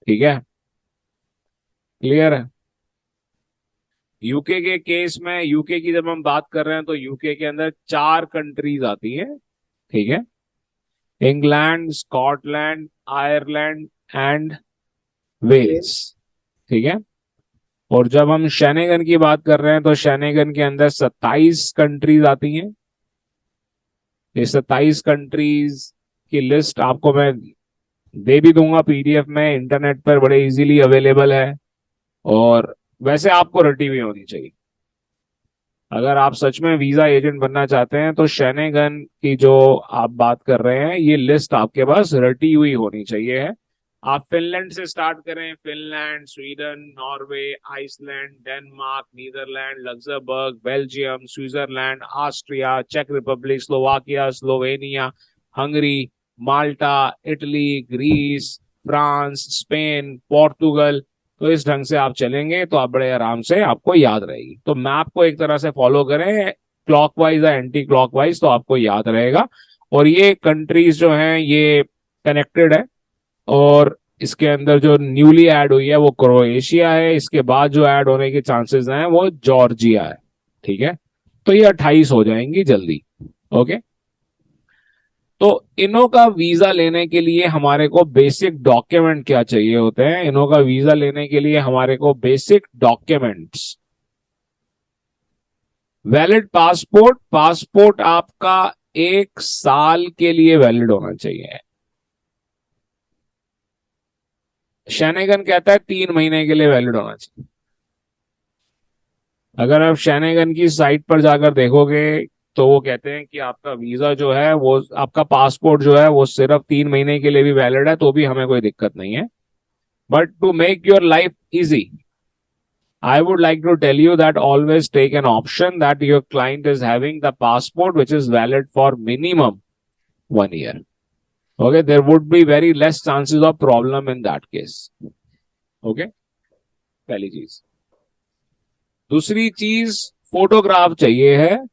ठीक है, क्लियर है। यूके के केस में, यूके की जब हम बात कर रहे हैं तो यूके के अंदर 4 कंट्रीज आती हैं। ठीक है। England, Scotland, Ireland and Wales. ठीक है। और जब हम शेनेगन की बात कर रहे हैं तो शेनेगन के अंदर 27 कंट्रीज आती हैं। ये 27 कंट्रीज की लिस्ट आपको मैं दे भी दूंगा पीडीएफ में, इंटरनेट पर बड़े इजीली अवेलेबल है। और वैसे आपको रटी हुई होनी चाहिए। अगर आप सच में वीजा एजेंट बनना चाहते हैं तो शेनेगन की जो आप बात कर रहे हैं, ये लिस्ट आपके पास रटी हुई होनी चाहिए है। आप फिनलैंड से स्टार्ट करें, Finland, Sweden, Norway, Iceland, Denmark, Netherland, Luxembourg, Belgium, Switzerland, Austria, चेक Republic, Slovakia, Slovenia, Hungary, Malta, Italy, Greece, France, Spain, Portugal. तो इस ढंग से आप चलेंगे तो आप बड़े आराम से, आपको याद रहेगी। तो मैप को एक तरह से फॉलो करें, क्लॉकवाइज या एंटी क्लॉकवाइज, तो आपको याद रहेगा। और ये कंट्रीज जो हैं ये कनेक्टेड है। और इसके अंदर जो न्यूली ऐड हुई है वो क्रोएशिया है, इसके बाद जो ऐड होने के चांसेस हैं वो जॉर्जिया है। ठीक है। तो ये 28 हो जाएंगी जल्दी। ओके। तो इनों का वीजा लेने के लिए हमारे को बेसिक डॉक्यूमेंट क्या चाहिए होते हैं? इनों का वीजा लेने के लिए हमारे को basic documents, valid passport. Passport आपका 1 साल के लिए वैलिड होना चाहिए। शेनेगन कहता है 3 महीने के लिए वैलिड होना चाहिए। अगर आप शेनेगन की साइट पर जाकर देखोगे तो वो कहते हैं कि आपका वीजा जो है, वो आपका पासपोर्ट जो है वो सिर्फ 3 महीने के लिए भी वैलिड है, तो भी हमें कोई दिक्कत नहीं है। But to make your life easy, I would like to tell you that always take an option that your client is having the passport which is valid for minimum 1 year. Okay, there would be very less chances of problem in that case. Okay, पहली चीज। दूसरी चीज, फोटोग्राफ चाहिए है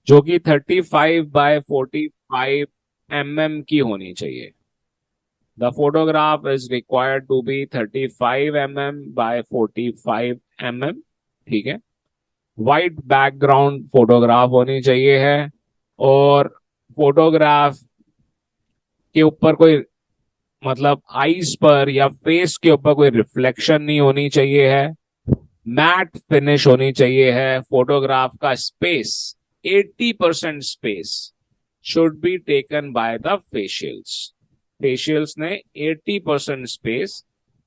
जो कि 35x45 mm की होनी चाहिए। The photograph is required to be 35 mm by 45 mm। ठीक है। वाइट बैकग्राउंड फोटोग्राफ होनी चाहिए है। और फोटोग्राफ के ऊपर कोई, मतलब आईज पर या फेस के ऊपर कोई रिफ्लेक्शन नहीं होनी चाहिए है। मैट फिनिश होनी चाहिए है। फोटोग्राफ का space 80% space should be taken by the facials. Facials ने 80% स्पेस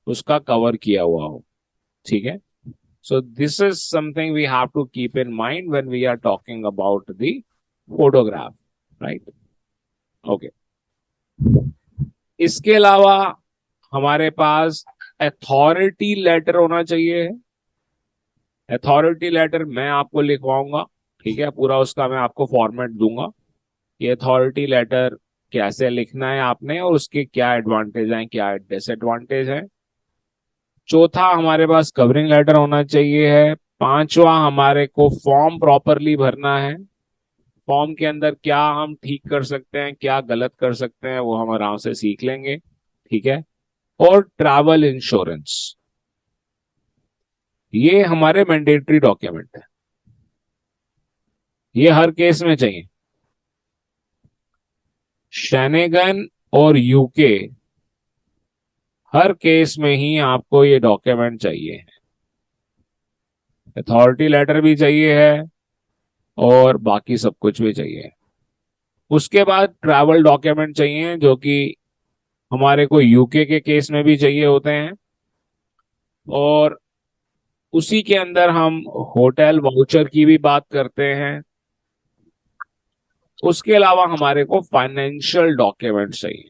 उसका कवर किया हुआ हो। ठीक है, so this is something we have to keep in mind when we are talking about the photograph, right? Okay, इसके अलावा हमारे पास अथॉरिटी लेटर होना चाहिए। अथॉरिटी लेटर मैं आपको लिखवाऊंगा, ठीक है, पूरा उसका मैं आपको फॉर्मेट दूंगा। ये अथॉरिटी लेटर कैसे लिखना है आपने और उसके क्या एडवांटेज हैं, क्या डिसएडवांटेज है। चौथा, हमारे पास कवरिंग लेटर होना चाहिए है। पांचवा, हमारे को फॉर्म प्रॉपरली भरना है। फॉर्म के अंदर क्या हम ठीक कर सकते हैं, क्या गलत कर सकते हैं, वो हम आराम से सीख लेंगे। ठीक है, और ट्रैवल इंश्योरेंस, ये हमारे मैंडेटरी डॉक्यूमेंट है, ये हर केस में चाहिए। शेनेगन और यूके हर केस में ही आपको ये डॉक्यूमेंट चाहिए। अथॉरिटी लेटर भी चाहिए है और बाकी सब कुछ भी चाहिए। उसके बाद ट्रैवल डॉक्यूमेंट चाहिए, जो कि हमारे को यूके के केस में भी चाहिए होते हैं। और उसी के अंदर हम होटल वाउचर की भी बात करते हैं। उसके अलावा हमारे को फाइनेंशियल डॉक्यूमेंट्स चाहिए।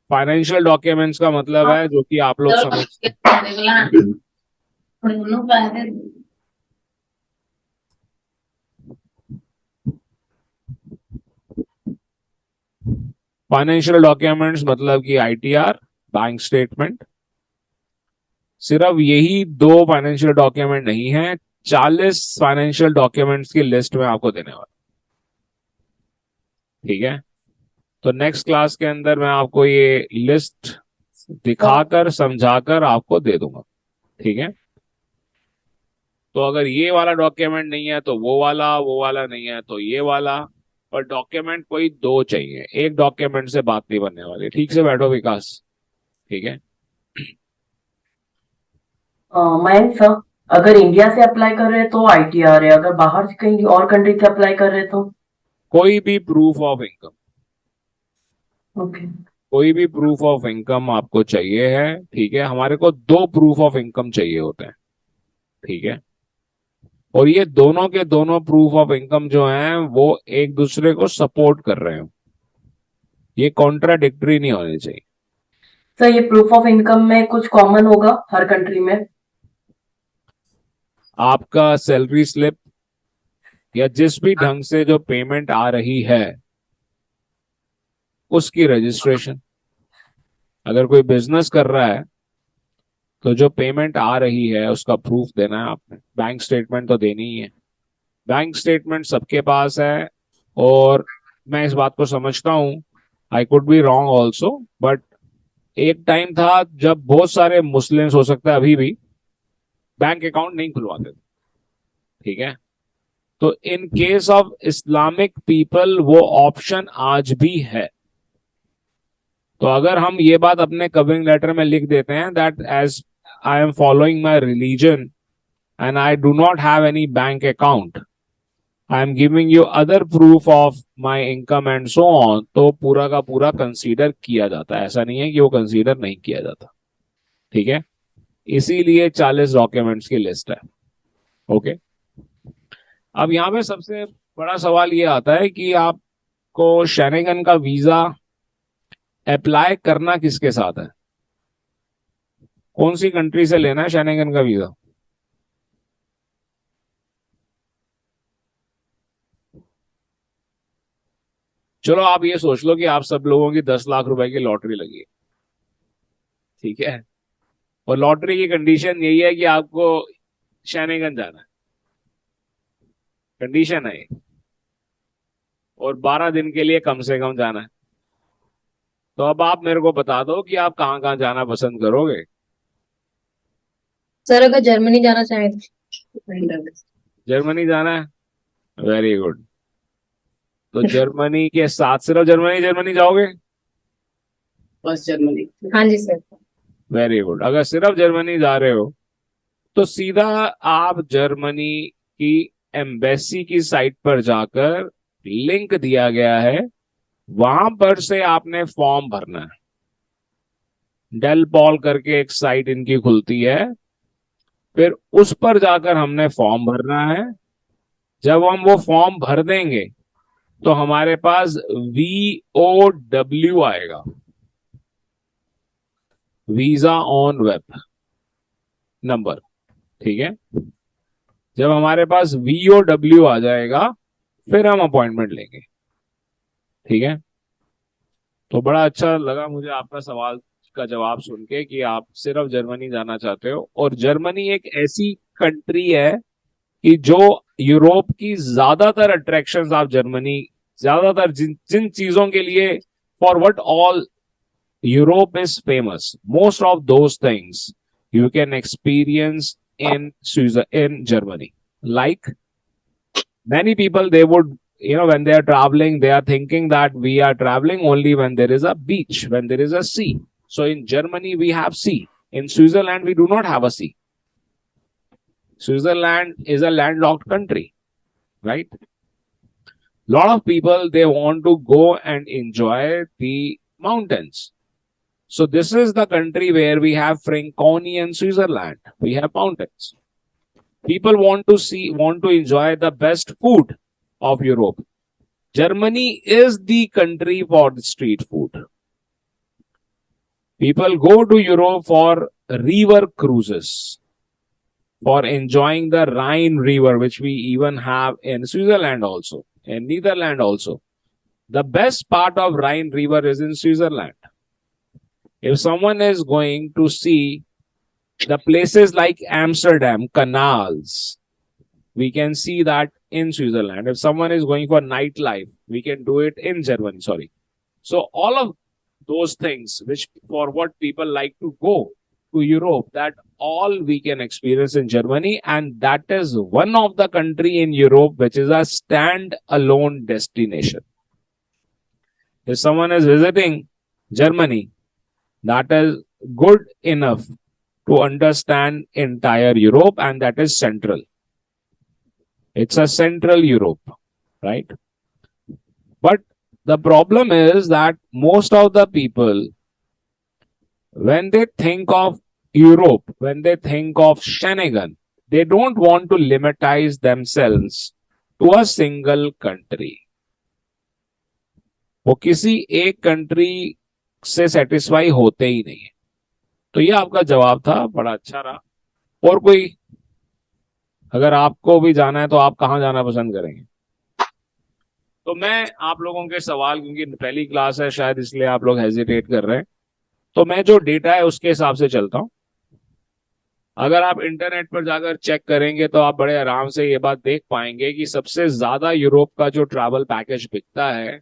फाइनेंशियल डॉक्यूमेंट्स का मतलब है, जो कि आप लोग समझ, फाइनेंशियल डॉक्यूमेंट्स मतलब कि आईटीआर, बैंक स्टेटमेंट। सिर्फ यही दो फाइनेंशियल डॉक्यूमेंट नहीं है, 40 फाइनेंशियल डॉक्यूमेंट्स की लिस्ट में आपको देने वाला। ठीक है, तो नेक्स्ट क्लास के अंदर मैं आपको ये लिस्ट दिखाकर समझाकर आपको दे दूंगा। ठीक है, तो अगर ये वाला डॉक्यूमेंट नहीं है तो वो वाला नहीं है तो ये वाला, और डॉक्यूमेंट कोई दो चाहिए, एक डॉक्यूमेंट से बात नहीं बनने वाली। ठीक से बैठो विकास। ठीक है, मयंक सर, अगर इंडिया से अप्लाई कर रहे हैं तो आईटीआर है, अगर बाहर से कहीं और कंट्री से अप्लाई कर रहे हैं तो कोई भी प्रूफ ऑफ इनकम, ओके। कोई भी प्रूफ ऑफ इनकम आपको चाहिए है। ठीक है, हमारे को दो प्रूफ ऑफ इनकम चाहिए होते हैं। ठीक है, और ये दोनों के दोनों प्रूफ ऑफ इनकम जो हैं वो एक दूसरे को सपोर्ट कर रहे हो, ये कॉन्ट्राडिक्टरी नहीं होने चाहिए। सर, ये प्रूफ ऑफ इनकम में कुछ कॉमन होगा हर कंट्री में? आपका सैलरी स्लिप या जिस भी ढंग से जो पेमेंट आ रही है उसकी रजिस्ट्रेशन। अगर कोई बिजनेस कर रहा है तो जो पेमेंट आ रही है उसका प्रूफ देना है आपने। बैंक स्टेटमेंट तो देनी ही है। बैंक स्टेटमेंट सबके पास है, और मैं इस बात को समझता हूं, I could be wrong also, but एक टाइम था जब बहुत सारे मुस्लिम्स, हो सकता है अभी भी, बैंक अकाउंट नहीं खुलवाते थे। ठीक है, तो इन केस ऑफ इस्लामिक पीपल वो ऑप्शन आज भी है। तो अगर हम ये बात अपने कवरिंग लेटर में लिख देते हैं that as I am following my religion and I do not have any bank account, I am giving you other proof of my income and so on, तो पूरा का पूरा कंसीडर किया जाता है। ऐसा नहीं है कि वो कंसीडर नहीं किया जाता। ठीक है, इसीलिए 40 डॉक्यूमेंट्स की लिस्ट है। ओके, अब यहाँ पे सबसे बड़ा सवाल ये आता है कि आपको शेनेगन का वीजा अप्लाई करना किसके साथ है, कौन सी कंट्री से लेना है शेनेगन का वीजा। चलो आप ये सोच लो कि आप सब लोगों की 10 लाख रुपए की लॉटरी लगी है। ठीक है, और लॉटरी की कंडीशन यही है कि आपको शेनेगन जाना है, कंडीशन है ये, और 12 दिन के लिए कम से कम जाना है। तो अब आप मेरे को बता दो कि आप कहाँ कहाँ जाना पसंद करोगे। सर अगर जर्मनी जाना चाहें तो जर्मनी जाना है, वेरी गुड। तो जर्मनी के साथ सिर्फ जर्मनी जर्मनी जाओगे? बस जर्मनी। हाँ जी सर। Very good. अगर सिर्फ जर्मनी जा रहे हो तो सीधा आप जर्मनी की एम्बेसी की साइट पर जाकर, लिंक दिया गया है, वहां पर से आपने फॉर्म भरना है। डेल पॉल करके एक साइट इनकी खुलती है, फिर उस पर जाकर हमने फॉर्म भरना है। जब हम वो फॉर्म भर देंगे तो हमारे पास VOW आएगा, वीजा ऑन वेब नंबर। ठीक है, जब हमारे पास VOW आ जाएगा फिर हम अपॉइंटमेंट लेंगे। ठीक है, तो बड़ा अच्छा लगा मुझे आपका सवाल का जवाब सुन के कि आप सिर्फ जर्मनी जाना चाहते हो। और जर्मनी एक ऐसी कंट्री है कि जो यूरोप की ज्यादातर अट्रैक्शंस आप जर्मनी, ज्यादातर जिन जिन चीजों के लिए, for what all Europe is famous, most of those things you can experience in Germany. Like many people, they would, when they are traveling, they are thinking that we are traveling only when there is a beach, when there is a sea. So in Germany, we have sea. In Switzerland, we do not have a sea. Switzerland is a landlocked country, right? Lot of people, they want to go and enjoy the mountains. So this is the country where we have Franconian Switzerland. We have mountains. People want to enjoy the best food of Europe. Germany is the country for the street food. People go to Europe for river cruises, for enjoying the Rhine River, which we even have in Switzerland also, in Netherlands also. The best part of Rhine River is in Switzerland. If someone is going to see the places like Amsterdam, canals, we can see that in Switzerland. If someone is going for nightlife, we can do it in Germany, sorry. So all of those things, which for what people like to go to Europe, that all we can experience in Germany. And that is one of the country in Europe which is a stand-alone destination. If someone is visiting Germany, that is good enough to understand entire Europe, and that is central. It's a central Europe, right? But the problem is that most of the people, when they think of Europe, when they think of Schengen, they don't want to limitize themselves to a single country. वो किसी एक कंट्री से सेटिस्फाई होते ही नहीं है। तो ये आपका जवाब था, बड़ा अच्छा रहा। और कोई, अगर आपको भी जाना है तो आप कहाँ जाना पसंद करेंगे? तो मैं आप लोगों के सवाल, क्योंकि पहली क्लास है शायद इसलिए आप लोग हेजिटेट कर रहे हैं, तो मैं जो डेटा है उसके हिसाब से चलता हूं। अगर आप इंटरनेट पर जाकर चेक करेंगे तो आप बड़े आराम से ये बात देख पाएंगे कि सबसे ज्यादा यूरोप का जो ट्रैवल पैकेज बिकता है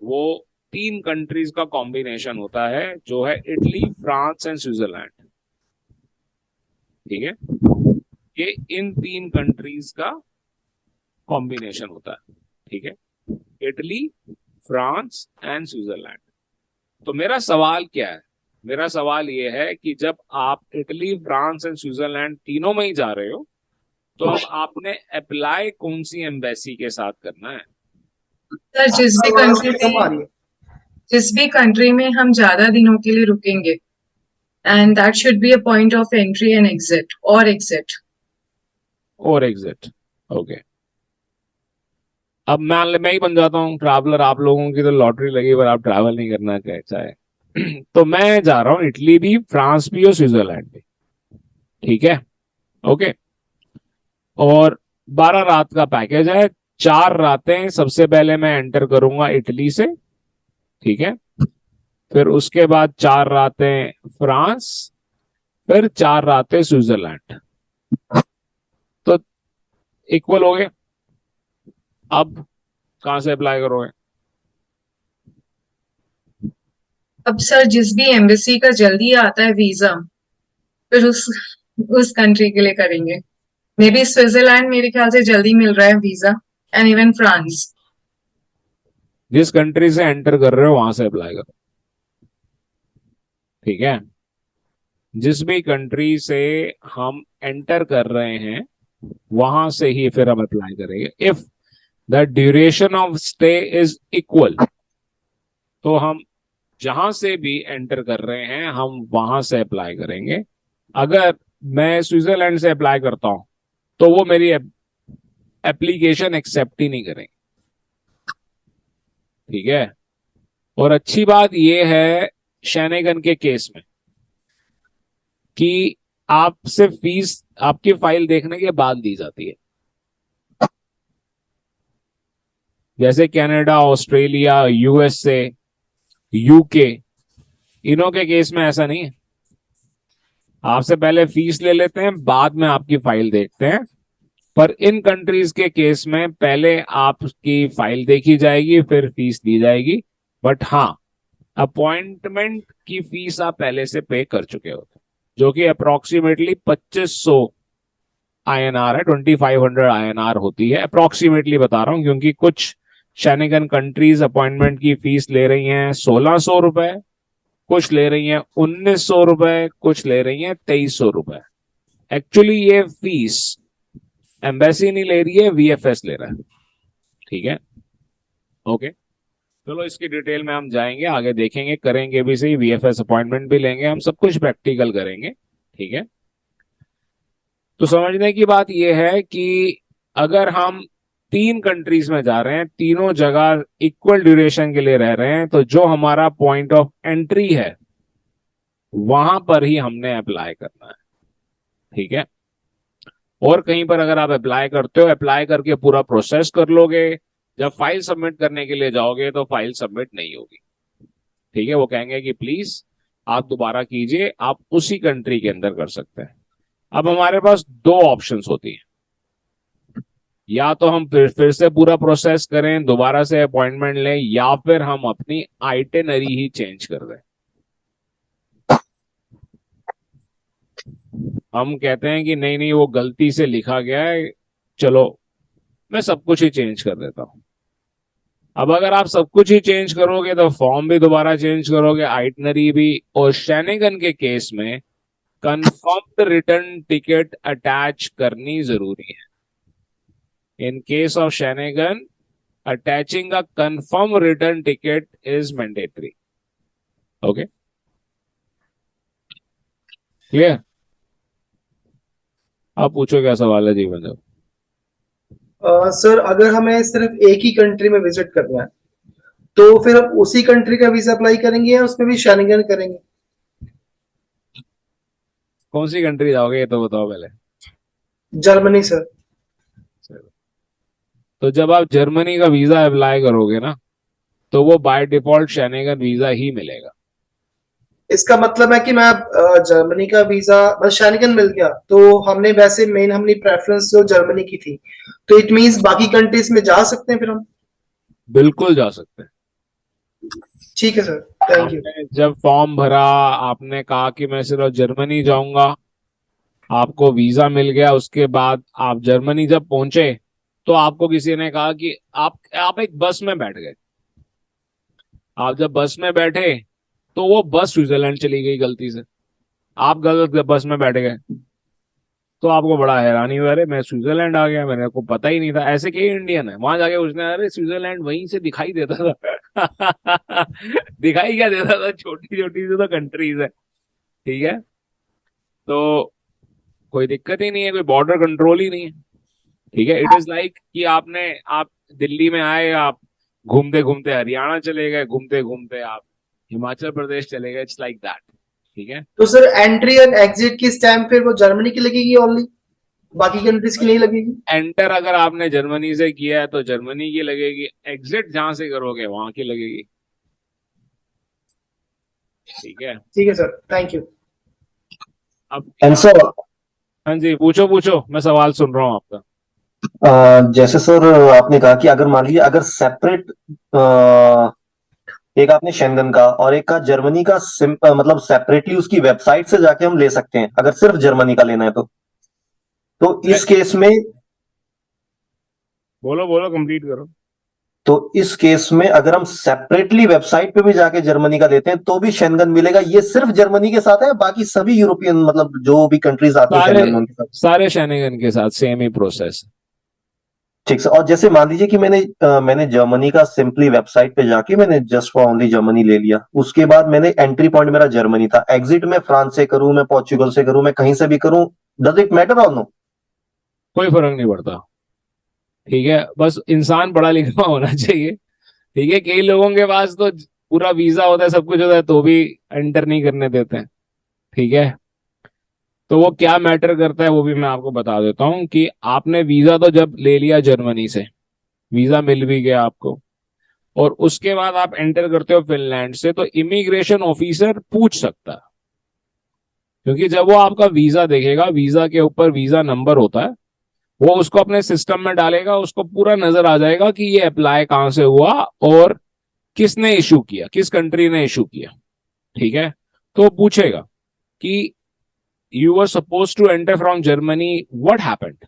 वो 3 कंट्रीज का कॉम्बिनेशन होता है, जो है इटली, फ्रांस एंड स्विट्जरलैंड। ठीक है, ये इन 3 कंट्रीज का कॉम्बिनेशन होता है। ठीक है, इटली, फ्रांस एंड स्विट्जरलैंड। तो मेरा सवाल क्या है? मेरा सवाल ये है कि जब आप इटली, फ्रांस एंड स्विट्जरलैंड तीनों में ही जा रहे हो, तो अब आपने अप्लाई कौन सी एम्बेसी के साथ करना है? सर जिस भी कंट्री में हम ज्यादा दिनों के लिए रुकेंगे, and that should be a point of entry and exit और एग्जिट। ओके, अब मैं ही बन जाता हूँ ट्रैवलर। आप लोगों की तो लॉटरी लगी पर आप ट्रैवल नहीं करना चाहे तो मैं जा रहा हूँ इटली भी, फ्रांस भी और स्विट्जरलैंड भी। ठीक है, ओके। और 12 रात का पैकेज है। 4 रातें सबसे पहले मैं एंटर करूंगा इटली से, ठीक है, फिर उसके बाद 4 रातें फ्रांस, फिर 4 रातें स्विट्जरलैंड। तो इक्वल हो गए। अब कहां से अप्लाई करोगे? अब सर जिस भी एम्बेसी का जल्दी आता है वीजा, फिर उस कंट्री के लिए करेंगे। मे बी स्विट्जरलैंड मेरे ख्याल से जल्दी मिल रहा है वीजा, एंड इवन फ्रांस। जिस कंट्री से एंटर कर रहे हो वहां से अप्लाई करो। ठीक है, जिस भी कंट्री से हम एंटर कर रहे हैं वहां से ही फिर हम अप्लाई करेंगे। If the duration of stay is equal, तो हम जहां से भी एंटर कर रहे हैं हम वहां से अप्लाई करेंगे। अगर मैं स्विट्जरलैंड से अप्लाई करता हूं तो वो मेरी एप्लीकेशन एक्सेप्ट ही नहीं करेंगे, ठीक है। और अच्छी बात यह है शेनेगन के केस में कि आपसे फीस आपकी फाइल देखने के बाद दी जाती है। जैसे कनाडा, ऑस्ट्रेलिया, यूएसए, यूके, इनों के केस में ऐसा नहीं है। आपसे पहले फीस ले लेते हैं, बाद में आपकी फाइल देखते हैं। पर इन कंट्रीज के केस में पहले आपकी फाइल देखी जाएगी, फिर फीस दी जाएगी। बट हाँ, अपॉइंटमेंट की फीस आप पहले से पे कर चुके होते, जो कि अप्रोक्सीमेटली 2500 INR है, 2500 INR होती है। अप्रोक्सीमेटली बता रहा हूं क्योंकि कुछ शेनेगन कंट्रीज अपॉइंटमेंट की फीस ले रही हैं 1600 रुपए, कुछ ले रही हैं 1900 रुपए, कुछ ले रही हैं 2300 रुपए। एक्चुअली ये फीस एम्बेसी नहीं ले रही है, VFS ले रहा है, ठीक है। ओके, चलो इसकी डिटेल में हम जाएंगे, आगे देखेंगे, करेंगे भी सही, VFS अपॉइंटमेंट भी लेंगे, हम सब कुछ प्रैक्टिकल करेंगे, ठीक है। तो समझने की बात यह है कि अगर हम 3 कंट्रीज में जा रहे हैं, तीनों जगह इक्वल ड्यूरेशन के लिए रह रहे हैं, तो जो हमारा पॉइंट ऑफ एंट्री है वहां पर ही हमने अप्लाई करना है, ठीक है। और कहीं पर अगर आप अप्लाई करते हो, अप्लाई करके पूरा प्रोसेस कर लोगे, जब फाइल सबमिट करने के लिए जाओगे तो फाइल सबमिट नहीं होगी, ठीक है। वो कहेंगे कि प्लीज आप दोबारा कीजिए, आप उसी कंट्री के अंदर कर सकते हैं। अब हमारे पास 2 ऑप्शंस होती हैं, या तो हम फिर से पूरा प्रोसेस करें, दोबारा से अपॉइंटमेंट लें, या फिर हम अपनी आइटिनरी ही चेंज कर दें। हम कहते हैं कि नहीं नहीं, वो गलती से लिखा गया है, चलो मैं सब कुछ ही चेंज कर देता हूं। अब अगर आप सब कुछ ही चेंज करोगे तो फॉर्म भी दोबारा चेंज करोगे, आइटनरी भी, और शेनेगन के केस में कंफर्म्ड रिटर्न टिकट अटैच करनी जरूरी है। In case of Schengen, attaching a confirm return ticket is mandatory. Okay, clear? आप पूछो क्या सवाल है जीवन जब। सर अगर हमें सिर्फ एक ही कंट्री में विजिट करना है तो फिर हम उसी कंट्री का वीजा अप्लाई करेंगे या उसमें भी शेनेगन करेंगे? कौन सी कंट्री जाओगे ये तो बताओ पहले। Germany sir. तो जब आप जर्मनी का वीजा अप्लाई करोगे ना, तो वो बाय डिफॉल्ट शेनेगन वीजा ही मिलेगा। इसका मतलब है कि मैं जर्मनी का वीजा बस शेनेगन मिल गया तो हमने वैसे मेन हमने प्रेफरेंस जो जर्मनी की थी, तो इट मींस बाकी कंट्रीज में जा सकते हैं फिर हम? बिल्कुल जा सकते हैं। ठीक है सर, थैंक यू। आपने जब फॉर्म भरा, आपने कहा कि मैं सिर्फ जर्मनी जाऊंगा, आपको वीजा मिल गया, उसके बाद आप जर्मनी जब पहुंचे तो आपको किसी ने कहा कि आप एक बस में बैठ गए। आप जब बस में बैठे तो वो बस स्विट्जरलैंड चली गई गलती से, आप गलत बस में बैठ गए, तो आपको बड़ा हैरानी हुआ, अरे मैं स्विट्जरलैंड आ गया, मेरे को पता ही नहीं था। ऐसे कई इंडियन है, वहां जाके उसने, अरे स्विट्जरलैंड वहीं से दिखाई देता था। दिखाई क्या देता था, छोटी छोटी सी तो कंट्रीज है, ठीक है। तो कोई दिक्कत ही नहीं है, कोई बॉर्डर कंट्रोल ही नहीं है, ठीक है। इट इज लाइक कि आप दिल्ली में आए, आप घूमते घूमते हरियाणा चले गए, घूमते घूमते आप हिमाचल प्रदेश चले गए, इट्स लाइक दैट, ठीक है। तो सर एंट्री और एग्जिट की स्टैम्प फिर वो जर्मनी की लगेगी ओनली, बाकी कंट्रीज की नहीं लगेगी? एंटर अगर आपने जर्मनी से किया है तो जर्मनी की लगेगी, एग्जिट जहां से करोगे वहां की लगेगी, ठीक है। ठीक है सर, थैंक यू। अब आंसर। हाँ जी, पूछो पूछो, मैं सवाल सुन रहा हूँ आपका। जैसे सर आपने कहा कि अगर मान लीजिए अगर सेपरेट एक आपने शेंगन का और एक का जर्मनी का मतलब सेपरेटली उसकी वेबसाइट से जाके हम ले सकते हैं, अगर सिर्फ जर्मनी का लेना है तो इस केस में बोलो बोलो, कंप्लीट करो। तो इस केस में अगर हम सेपरेटली वेबसाइट पे भी जाके जर्मनी का लेते हैं तो भी शेंगन मिलेगा। ये सिर्फ जर्मनी के साथ है, बाकी सभी यूरोपियन मतलब जो भी कंट्रीज आती है सारे शेंगन में उनके साथ। सारे शेनेगन के साथ सेम ही प्रोसेस। ठीक है। और जैसे मान लीजिए कि मैंने जर्मनी का सिंपली वेबसाइट पे जाके मैंने जस्ट फॉर ओनली जर्मनी ले लिया, उसके बाद मैंने एंट्री पॉइंट मेरा जर्मनी था, एग्जिट मैं फ्रांस से करूं, मैं पोर्चुगल से करूं, मैं कहीं से भी करूं, डज इट मैटर और नो? कोई फर्क नहीं पड़ता। ठीक है, बस इंसान पढ़ा लिखा होना चाहिए। ठीक है, कई लोगों के पास तो पूरा वीजा होता है, सब कुछ होता है, तो भी एंटर नहीं करने देते हैं। ठीक है, तो वो क्या मैटर करता है वो भी मैं आपको बता देता हूँ कि आपने वीजा तो जब ले लिया जर्मनी से, वीजा मिल भी गया आपको, और उसके बाद आप एंटर करते हो फिनलैंड से, तो इमिग्रेशन ऑफिसर पूछ सकता है। क्योंकि जब वो आपका वीजा देखेगा, वीजा के ऊपर वीजा नंबर होता है, वो उसको अपने सिस्टम में डालेगा, उसको पूरा नजर आ जाएगा कि ये अप्लाई कहां से हुआ और किसने इशू किया, किस कंट्री ने इशू किया। ठीक है, तो पूछेगा कि you were suppose to enter from Germany, what happened.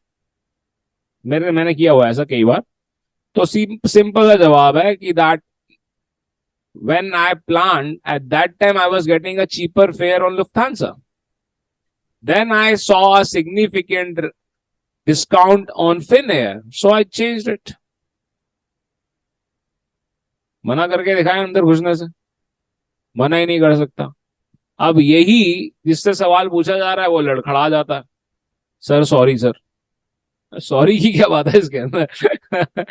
मैंने किया हुआ है ऐसा कई बार। तो सिंपल सा जवाब है कि that when I plan at that time I was getting a cheaper fare on Lufthansa, then I saw a significant discount on Finnair, so I changed it. मना करके दिखाया अंदर घुसने से, मना ही नहीं कर सकता। अब यही जिससे सवाल पूछा जा रहा है वो लड़खड़ा जाता है, सर सॉरी सर। सॉरी की क्या बात है इसके अंदर?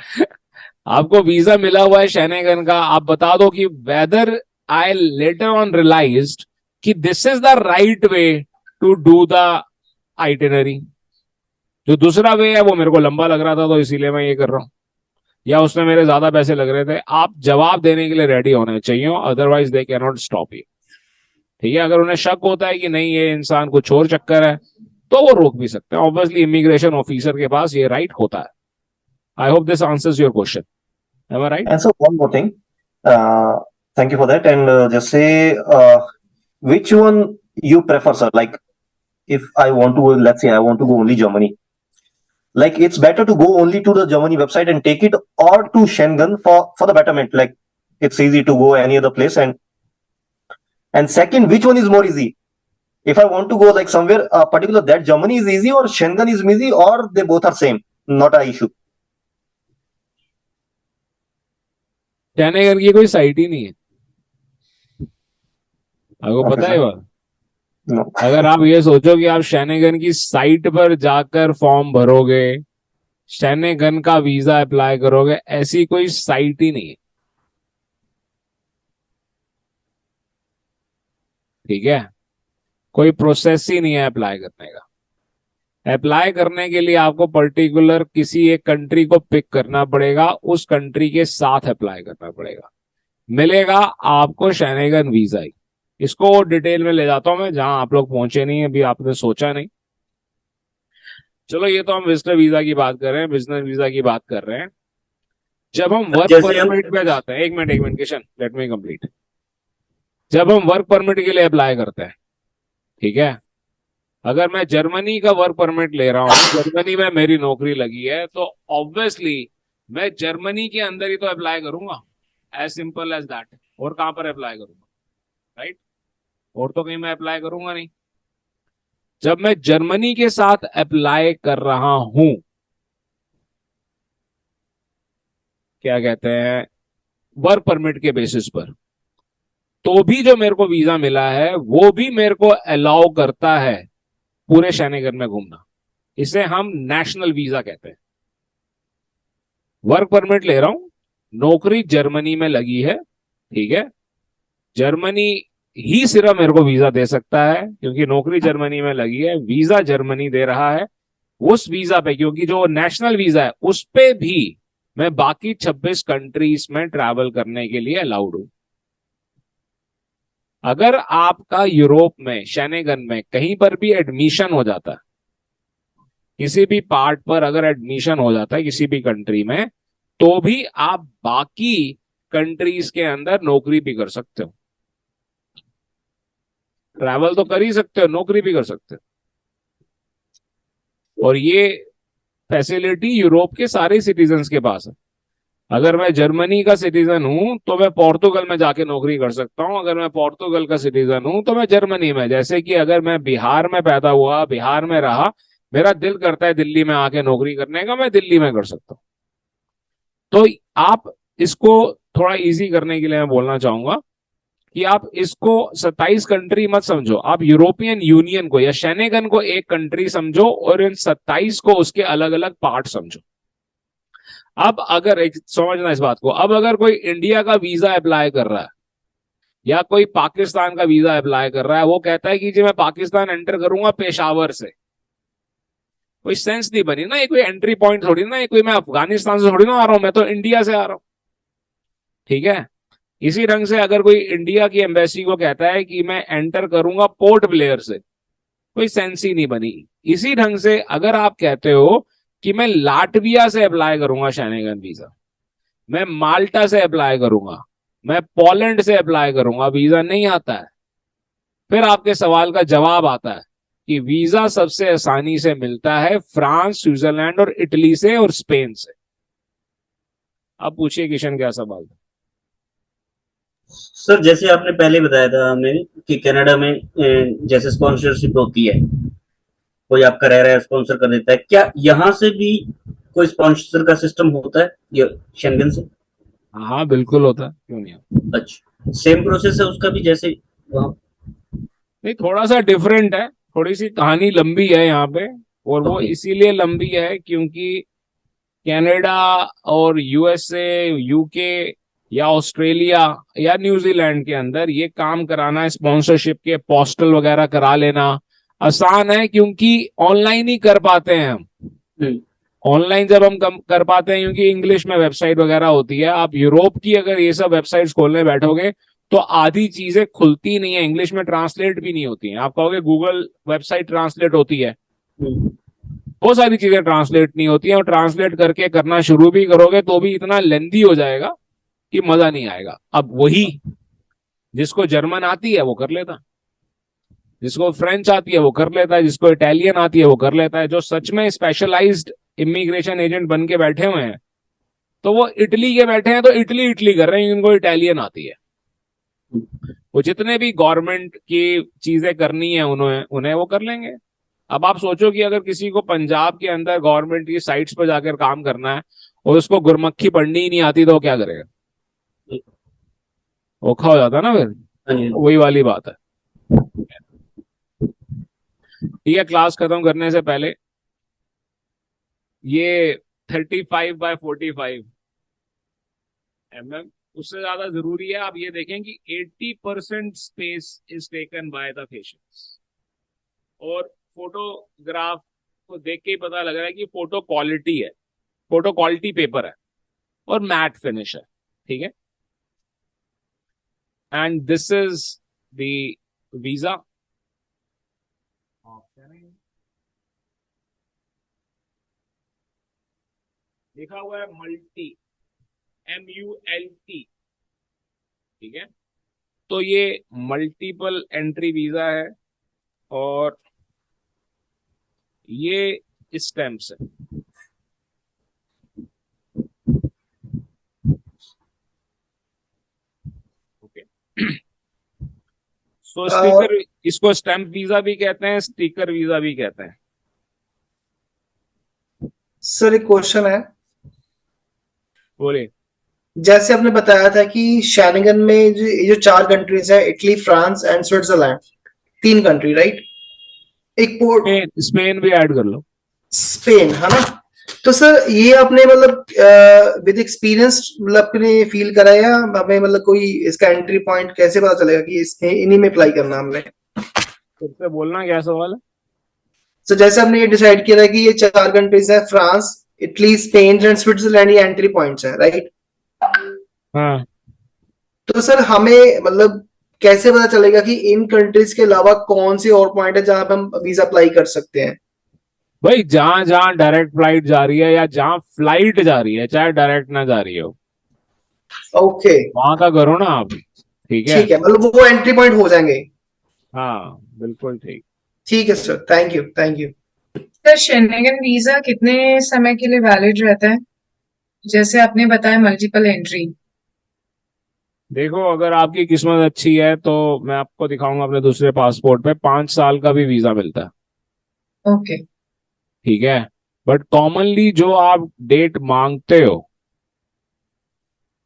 आपको वीजा मिला हुआ है शेनेगन का, आप बता दो कि whether I later on realized कि this is the right way to do the itinerary. जो दूसरा वे है वो मेरे को लंबा लग रहा था तो इसीलिए मैं ये कर रहा हूं, या उसमें मेरे ज्यादा पैसे लग रहे थे। आप जवाब देने के लिए रेडी होने चाहिए, otherwise they can not stop you. ठीक है, अगर उन्हें शक होता है कि नहीं ये इंसान कुछ और चक्कर है, तो वो रोक भी सकते हैं। ऑब्वियसली इमिग्रेशन ऑफिसर के पास ये राइट होता है। I hope this answers your question, am I right? And so one more thing, thank you for that. And जैसे which one you prefer, sir? Like if I want to, let's say I want to go only Germany, like it's better to go only to the Germany website and take it, or to Schengen for the betterment, like it's easy to go any other place. And second, which one is more easy? If I want to go like somewhere particular, that Germany is easy or Schengen is easy, or they both are same, not a issue? Schengen की कोई साइट ही नहीं है, आपको Okay, पता है sir. बात? No. अगर आप ये सोचो कि आप शेनेगन की साइट पर जाकर फॉर्म भरोगे, शेनेगन का वीजा अप्लाई करोगे, ऐसी कोई साइट ही नहीं है। ठीक है, कोई प्रोसेस ही नहीं है अप्लाई करने का। अप्लाई करने के लिए आपको पर्टिकुलर किसी एक कंट्री को पिक करना पड़ेगा, उस कंट्री के साथ अप्लाई करना पड़ेगा, मिलेगा आपको शेनेगन वीजा ही। इसको डिटेल में ले जाता हूं मैं, जहां आप लोग पहुंचे नहीं, अभी आपने सोचा नहीं। चलो, ये तो हम विजिटर वीजा की बात कर रहे हैं, बिजनेस वीजा की बात कर रहे हैं। जब हम वर्क जैसे हम परमिट पे जाते हैं, एक minute Kishan, let me complete. जब हम वर्क परमिट के लिए अप्लाई करते हैं, ठीक है, अगर मैं जर्मनी का वर्क परमिट ले रहा हूँ, जर्मनी में मेरी नौकरी लगी है, तो ऑब्वियसली मैं जर्मनी के अंदर ही तो अप्लाई करूंगा, एज सिंपल एज दैट। और कहां पर अप्लाई करूंगा, राइट? और तो कहीं मैं अप्लाई करूंगा नहीं। जब मैं जर्मनी के साथ अप्लाई कर रहा हूं, क्या कहते हैं, वर्क परमिट के बेसिस पर, तो भी जो मेरे को वीजा मिला है वो भी मेरे को अलाउ करता है पूरे शेनेगन में घूमना। इसे हम नेशनल वीजा कहते हैं। वर्क परमिट ले रहा हूं, नौकरी जर्मनी में लगी है, ठीक है, जर्मनी ही सिर्फ मेरे को वीजा दे सकता है, क्योंकि नौकरी जर्मनी में लगी है, वीजा जर्मनी दे रहा है। उस वीजा पे, क्योंकि जो नेशनल वीजा है उस पे भी मैं बाकी 26 कंट्रीज में ट्रैवल करने के लिए अलाउड हूं। अगर आपका यूरोप में शेनेगन में कहीं पर भी एडमिशन हो जाता है, किसी भी पार्ट पर अगर एडमिशन हो जाता है किसी भी कंट्री में, तो भी आप बाकी कंट्रीज के अंदर नौकरी भी कर सकते हो। ट्रैवल तो कर ही सकते हो, नौकरी भी कर सकते हो। और ये फैसिलिटी यूरोप के सारे सिटीजन्स के पास है। अगर मैं जर्मनी का सिटीजन हूं तो मैं पोर्तुगल में जाके नौकरी कर सकता हूं, अगर मैं पोर्तुगल का सिटीजन हूं तो मैं जर्मनी में। जैसे कि अगर मैं बिहार में पैदा हुआ, बिहार में रहा, मेरा दिल करता है दिल्ली में आके नौकरी करने का, मैं दिल्ली में कर सकता हूँ। तो आप इसको थोड़ा इजी करने के लिए मैं बोलना चाहूंगा कि आप इसको 27 कंट्री मत समझो, आप यूरोपियन यूनियन को या शेंगेन को एक कंट्री समझो और इन 27 को उसके अलग अलग पार्ट समझो। अब अगर एक समझना इस बात को, अब अगर कोई इंडिया का वीजा अप्लाई कर रहा है या कोई पाकिस्तान का वीजा अप्लाई कर रहा है, वो कहता है कि जी मैं पाकिस्तान एंटर करूंगा पेशावर से, कोई सेंस नहीं बनी ना, ये कोई एंट्री पॉइंट थोड़ी ना, ये कोई मैं अफगानिस्तान से थोड़ी ना आ रहा हूं, मैं तो इंडिया से आ रहा हूं। ठीक है, इसी ढंग से अगर कोई इंडिया की एम्बेसी को कहता है कि मैं एंटर करूंगा पोर्ट ब्लेयर से, कोई सेंस ही नहीं बनी। इसी ढंग से अगर आप कहते हो कि मैं लाटविया से अप्लाई करूंगा शेंगेन वीजा, मैं माल्टा से अप्लाई करूंगा, मैं पोलैंड से अप्लाई करूंगा, वीजा नहीं आता है, फिर आपके सवाल का जवाब आता है कि वीजा सबसे आसानी से मिलता है फ्रांस, स्विट्जरलैंड और इटली से और स्पेन से। अब पूछिए किशन क्या सवाल था। सर जैसे आपने पहले बताया था हमें कि कनाडा में जैसे स्पॉन्सरशिप होती है, कोई आपका रह रहा है स्पॉन्सर कर देता है, क्या यहाँ से भी कोई स्पॉन्सर का सिस्टम होता है ये शेंगेन से? हाँ बिल्कुल होता है, क्यों नहीं। अच्छा, सेम प्रोसेस है उसका भी जैसे वहाँ? नहीं, थोड़ा सा डिफरेंट है, थोड़ी सी कहानी लंबी है यहाँ पे, और वो ओके। इसीलिए लंबी है क्योंकि कनाडा और यूएसए, यूके या ऑस्ट्रेलिया या न्यूजीलैंड के अंदर ये काम कराना, स्पॉन्सरशिप के पोस्टल वगैरह करा लेना आसान है, क्योंकि ऑनलाइन ही कर पाते हैं हम। ऑनलाइन जब हम कर पाते हैं क्योंकि इंग्लिश में वेबसाइट वगैरह होती है। आप यूरोप की अगर ये सब वेबसाइट्स खोलने बैठोगे तो आधी चीजें खुलती नहीं है, इंग्लिश में ट्रांसलेट भी नहीं होती हैं। आप कहोगे गूगल वेबसाइट ट्रांसलेट होती है, बहुत सारी चीजें ट्रांसलेट नहीं होती हैं, और ट्रांसलेट करके करना शुरू भी करोगे तो भी इतना लेंदी हो जाएगा कि मजा नहीं आएगा। अब वही जिसको जर्मन आती है वो कर लेता, जिसको फ्रेंच आती है वो कर लेता है, जिसको इटालियन आती है वो कर लेता है। जो सच में स्पेशलाइज्ड इमिग्रेशन एजेंट बन के बैठे हुए हैं तो वो इटली के बैठे हैं तो इटली इटली कर रहे हैं, उनको इटालियन आती है। वो जितने भी गवर्नमेंट की चीजें करनी है उन्हें उन्हें वो कर लेंगे। अब आप सोचो कि अगर किसी को पंजाब के अंदर गवर्नमेंट की साइट्स पर जाकर काम करना है और उसको गुरमक्खी पढ़नी ही नहीं आती तो वो क्या करेगा, औखा हो जाता है ना फिर। वही वाली बात है। ठीक है, क्लास खत्म करने से पहले ये 35x45 mm, उससे ज्यादा जरूरी है आप ये देखें कि 80% space is taken by the patients. और फोटोग्राफ को देख के ही पता लग रहा है कि फोटो क्वालिटी है, फोटो क्वालिटी पेपर है और मैट फिनिश है। ठीक है, and this is the visa. लिखा हुआ है मल्टी, MULT। ठीक है, तो ये मल्टीपल एंट्री वीजा है और ये स्टैम्प्स है। ओके, सो स्टिकर, इसको स्टैम्प वीजा भी कहते हैं, स्टिकर वीजा भी कहते हैं। सर एक क्वेश्चन है, बोलिए। जैसे आपने बताया था कि शेंगेन में जो 4 कंट्रीज है, Italy, France and Switzerland, 3 country, right? एक पोर्ट स्पेन भी ऐड कर लो। स्पेन है ना? तो सर ये आपने मतलब विद एक्सपीरियंस मतलब आपने फील करा, या हमें मतलब कोई इसका एंट्री पॉइंट कैसे पता चलेगा कि इसमें इन्हीं में अप्लाई करना हमने? फिर से बोलना क्या सवाल है। सो जैसे हमने ये डिसाइड किया था कि ये 4 कंट्रीज है, France, Italy, Spain and Switzerland, ये एंट्री पॉइंट्स है, राइट? हाँ, तो सर हमें मतलब कैसे पता चलेगा कि इन कंट्रीज के अलावा कौन से और पॉइंट है जहां पे हम वीजा अप्लाई कर सकते हैं? भाई जहां जहां डायरेक्ट फ्लाइट जा रही है या जहां फ्लाइट जा रही है, चाहे डायरेक्ट ना जा रही हो, ओके, वहां का करो ना आप। ठीक है, ठीक है, मतलब वो एंट्री पॉइंट हो जाएंगे। हाँ बिल्कुल ठीक। ठीक है sir, thank you, thank you. Sir Schengen visa कितने समय के लिए वैलिड रहता है? जैसे आपने बताया मल्टीपल एंट्री। देखो, अगर आपकी किस्मत अच्छी है तो मैं आपको दिखाऊंगा अपने दूसरे पासपोर्ट पे 5 साल का भी वीजा मिलता है। ओके। ठीक है। बट कॉमनली जो आप डेट मांगते हो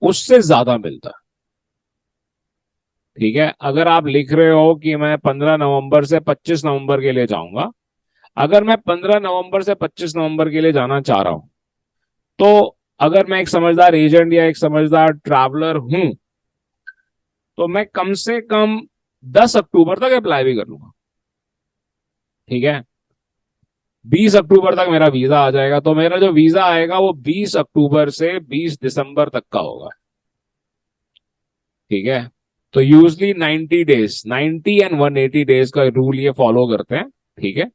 उससे ज्यादा मिलता है। ठीक है। अगर आप लिख रहे हो कि मैं 15 नवंबर से 25 नवंबर के लिए जाऊंगा, अगर मैं 15 नवंबर से 25 नवंबर के लिए जाना चाह रहा हूं, तो अगर मैं एक समझदार एजेंट या एक समझदार ट्रैवलर हूं, तो मैं कम से कम 10 अक्टूबर तक अप्लाई भी कर लूंगा। ठीक है। 20 अक्टूबर तक मेरा वीजा आ जाएगा, तो मेरा जो वीजा आएगा वो 20 अक्टूबर से 20 दिसंबर तक का होगा। ठीक है। तो यूजली 90 डेज, 90 एंड 180 डेज का रूल ये फॉलो करते हैं। ठीक है।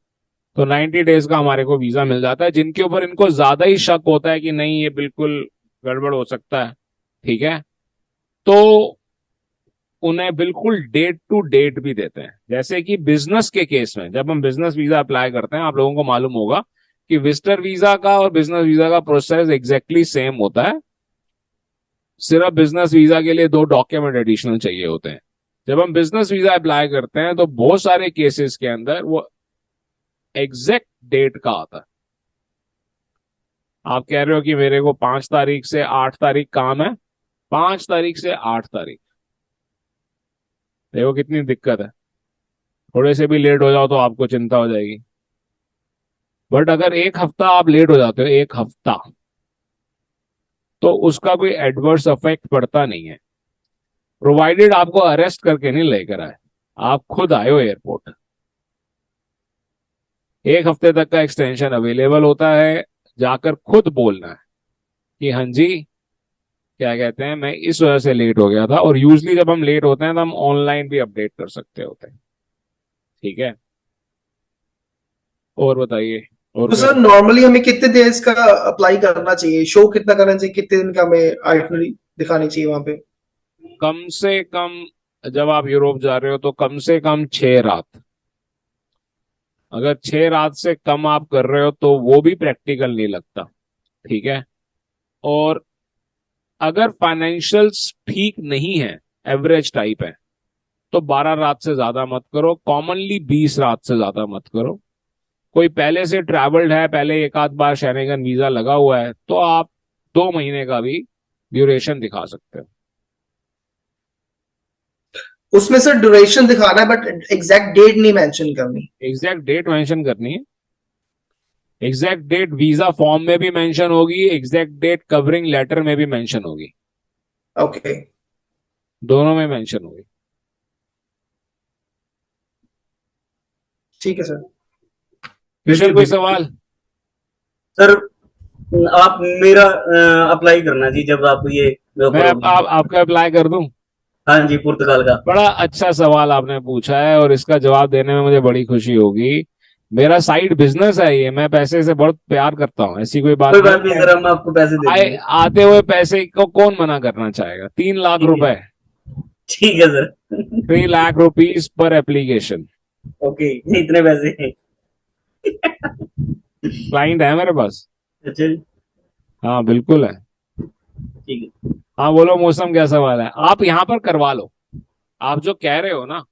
तो 90 डेज का हमारे को वीजा मिल जाता है। जिनके ऊपर इनको ज्यादा ही शक होता है कि नहीं ये बिल्कुल गड़बड़ हो सकता है, ठीक है, तो उन्हें बिल्कुल डेट टू डेट भी देते हैं। जैसे कि बिजनेस के केस में जब हम बिजनेस वीजा अप्लाई करते हैं, आप लोगों को मालूम होगा कि विजिटर वीजा का और बिजनेस वीजा का प्रोसेस एग्जैक्टली सेम होता है। सिर्फ बिजनेस वीजा के लिए 2 डॉक्यूमेंट एडिशनल चाहिए होते हैं। जब हम बिजनेस वीजा अप्लाई करते हैं तो बहुत सारे केसेस के अंदर वो एग्जैक्ट डेट का आता है। आप कह रहे हो कि मेरे को 5 तारीख से 8 तारीख काम है, 5 तारीख से 8 तारीख, देखो कितनी दिक्कत है। थोड़े से भी लेट हो जाओ तो आपको चिंता हो जाएगी। बट अगर एक हफ्ता आप लेट हो जाते हो, एक हफ्ता, तो उसका कोई एडवर्स इफेक्ट पड़ता नहीं है, प्रोवाइडेड आपको अरेस्ट करके नहीं लेकर आए, आप खुद आए हो एयरपोर्ट। एक हफ्ते तक का एक्सटेंशन अवेलेबल होता है। जाकर खुद बोलना है कि हाँ जी, क्या कहते हैं, मैं इस वजह से लेट हो गया था। और यूजली जब हम लेट होते हैं तो हम ऑनलाइन भी अपडेट कर सकते होते हैं। ठीक है। और बताइए, और तो क्या? सर नॉर्मली हमें कितने डेज का अप्लाई करना चाहिए, शो कितना करना चाहिए, कितने दिन का हमें आइटनरी दिखानी चाहिए वहां पे? कम से कम, जब आप यूरोप जा रहे हो तो कम से कम 6 रात। अगर 6 रात से कम आप कर रहे हो तो वो भी प्रैक्टिकल नहीं लगता। ठीक है। और अगर फाइनेंशियल्स ठीक नहीं है, एवरेज टाइप है, तो 12 रात से ज्यादा मत करो। कॉमनली 20 रात से ज्यादा मत करो। कोई पहले से ट्रैवल्ड है, पहले एक आध बार शेनेगन वीजा लगा हुआ है, तो आप 2 महीने का भी ड्यूरेशन दिखा सकते हो। उसमें सर ड्यूरेशन दिखाना है बट एग्जैक्ट डेट नहीं मेंशन करनी। एग्जैक्ट डेट मेंशन करनी है। एग्जैक्ट डेट वीजा फॉर्म में भी मेंशन होगी, एग्जैक्ट डेट कवरिंग लेटर में भी मेंशन होगी, ओके, दोनों में मेंशन होगी। ठीक है सर। किशन, कोई सवाल? सर आप मेरा अप्लाई करना जी जब आप ये वो मैं करोगे। आपका अप्लाई कर दूं? हाँ जी, पुर्तगाल का। बड़ा अच्छा सवाल आपने पूछा है और इसका जवाब देने में मुझे बड़ी खुशी होगी। मेरा साइड बिजनेस है ये, मैं पैसे से बहुत प्यार करता हूँ, ऐसी कोई बात कोई नहीं बात नहीं है। सर, हम आपको पैसे दे आए देंगे। आते हुए पैसे को कौन मना करना चाहेगा? 3 लाख ठीक है, रुपए, ठीक है sir. 3 lakh rupees per application. Okay, इतने पैसे हैं। क्लाइंट है मेरे पास। अच्छा जी, हाँ बिल्कुल है। ठीक है। हाँ बोलो मौसम, क्या सवाल है? आप यहाँ पर करवा लो। आप जो कह रहे हो ना,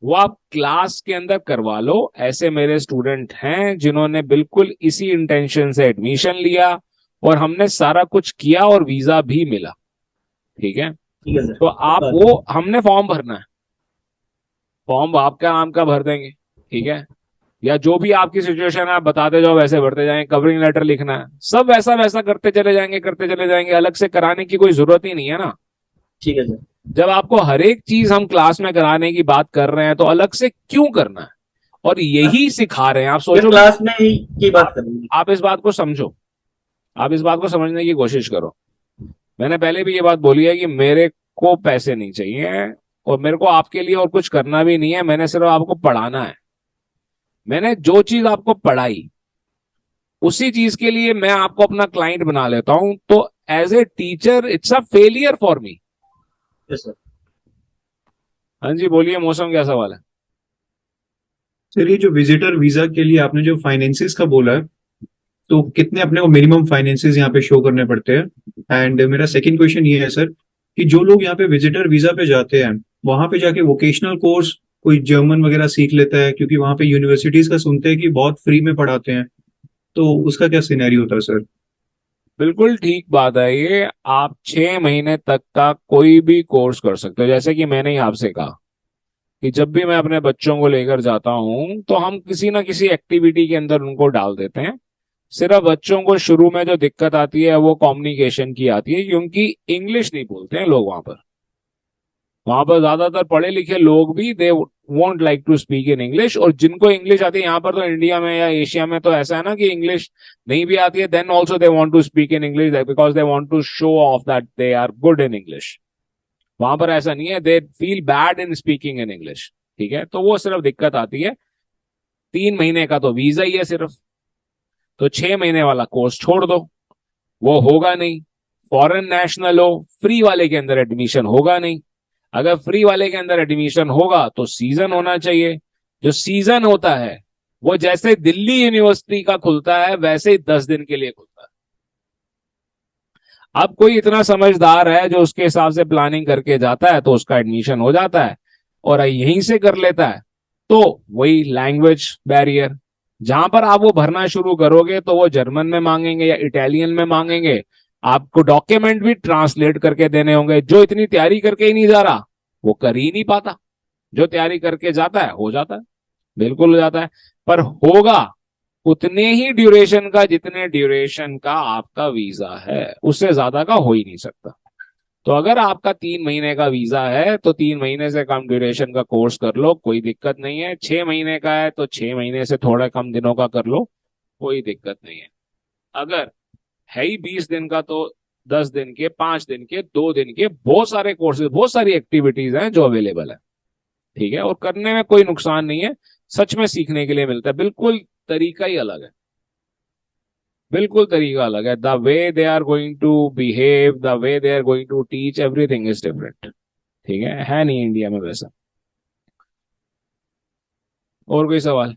वो आप क्लास के अंदर करवा लो। ऐसे मेरे स्टूडेंट हैं जिन्होंने बिल्कुल इसी इंटेंशन से एडमिशन लिया और हमने सारा कुछ किया और वीजा भी मिला। ठीक है। ठीक है सर, तो आप बात वो, हमने फॉर्म भरना है, फॉर्म आपका नाम का भर देंगे। ठीक है। या जो भी आपकी सिचुएशन है आप बताते जाओ, वैसे भरते जाएंगे। कवरिंग लेटर लिखना है, सब वैसा वैसा करते चले जाएंगे, करते चले जाएंगे। अलग से कराने की कोई जरूरत ही नहीं है ना। ठीक है सर। जब आपको हर एक चीज हम क्लास में कराने की बात कर रहे हैं तो अलग से क्यों करना है? और यही सिखा रहे हैं। आप मैं सोचो कि क्लास में ही की बात आप, करूंगी। आप इस बात को समझो, आप इस बात को समझने की कोशिश करो। मैंने पहले भी ये बात बोली है कि मेरे को पैसे नहीं चाहिए और मेरे को आपके लिए और कुछ करना भी नहीं है। मैंने सिर्फ आपको पढ़ाना है। मैंने जो चीज आपको पढ़ाई, उसी चीज के लिए मैं आपको अपना क्लाइंट बना लेता हूं। तो as a teacher it's a failure for me. Yes sir. हाँ जी बोलिए मौसम, क्या सवाल है? सर ये जो विजिटर वीजा के लिए आपने जो फाइनेंसिस का बोला है, तो कितने अपने को मिनिमम फाइनेंसेस यहाँ पे शो करने पड़ते हैं? एंड मेरा सेकंड क्वेश्चन ये है सर कि जो लोग यहाँ पे विजिटर वीजा पे जाते हैं, वहां पे जाके वोकेशनल कोर्स कोई जर्मन वगैरह सीख लेता है, क्योंकि वहां पे यूनिवर्सिटीज का सुनते हैं कि बहुत फ्री में पढ़ाते हैं, तो उसका क्या सिनेरियो होता है सर? बिल्कुल ठीक बात है ये। आप 6 महीने तक का कोई भी कोर्स कर सकते हो। जैसे कि मैंने ही आपसे कहा कि जब भी मैं अपने बच्चों को लेकर जाता हूं तो हम किसी ना किसी एक्टिविटी के अंदर उनको डाल देते हैं। सिर्फ बच्चों को शुरू में जो दिक्कत आती है वो कम्युनिकेशन की आती है, क्योंकि इंग्लिश नहीं बोलते हैं लोग वहां पर। वहां पर ज्यादातर पढ़े लिखे लोग भी they won't like to speak in English. और जिनको इंग्लिश आती है यहाँ पर, तो इंडिया में या एशिया में तो ऐसा है ना कि इंग्लिश नहीं भी आती है, then also they want to speak in English because they want to show off that they are good in English. वहां पर ऐसा नहीं है, they feel bad in speaking in English. ठीक है, तो वो सिर्फ दिक्कत आती है। 3 महीने का तो वीजा ही है सिर्फ, तो 6 महीने वाला कोर्स छोड़ दो, वो होगा नहीं। फॉरेन नेशनल हो, फ्री वाले के अंदर एडमिशन होगा नहीं। अगर फ्री वाले के अंदर एडमिशन होगा तो सीजन होना चाहिए। जो सीजन होता है वो जैसे दिल्ली यूनिवर्सिटी का खुलता है वैसे ही 10 दिन के लिए खुलता है। अब कोई इतना समझदार है जो उसके हिसाब से प्लानिंग करके जाता है तो उसका एडमिशन हो जाता है और यहीं से कर लेता है। तो वही लैंग्वेज बैरियर, जहां पर आप वो भरना शुरू करोगे तो वो जर्मन में मांगेंगे या इटालियन में मांगेंगे। आपको डॉक्यूमेंट भी ट्रांसलेट करके देने होंगे। जो इतनी तैयारी करके ही नहीं जा रहा वो कर ही नहीं पाता, जो तैयारी करके जाता है हो जाता है, बिल्कुल हो जाता है। पर होगा उतने ही ड्यूरेशन का जितने ड्यूरेशन का आपका वीजा है, उससे ज्यादा का हो ही नहीं सकता। तो अगर आपका 3 महीने का वीजा है तो 3 महीने से कम ड्यूरेशन का कोर्स कर लो, कोई दिक्कत नहीं है। 6 महीने का है तो 6 महीने से थोड़ा कम दिनों का कर लो, कोई दिक्कत नहीं है। अगर है ही 20 दिन का तो 10 दिन के, 5 दिन के, 2 दिन के बहुत सारे कोर्सेज, बहुत सारी एक्टिविटीज हैं जो अवेलेबल है। ठीक है, और करने में कोई नुकसान नहीं है, सच में सीखने के लिए मिलता है। बिल्कुल तरीका ही अलग है, बिल्कुल तरीका अलग है। The way they are going to behave, the way they are going to teach, everything is different. ठीक है नहीं इंडिया में वैसा। और कोई सवाल?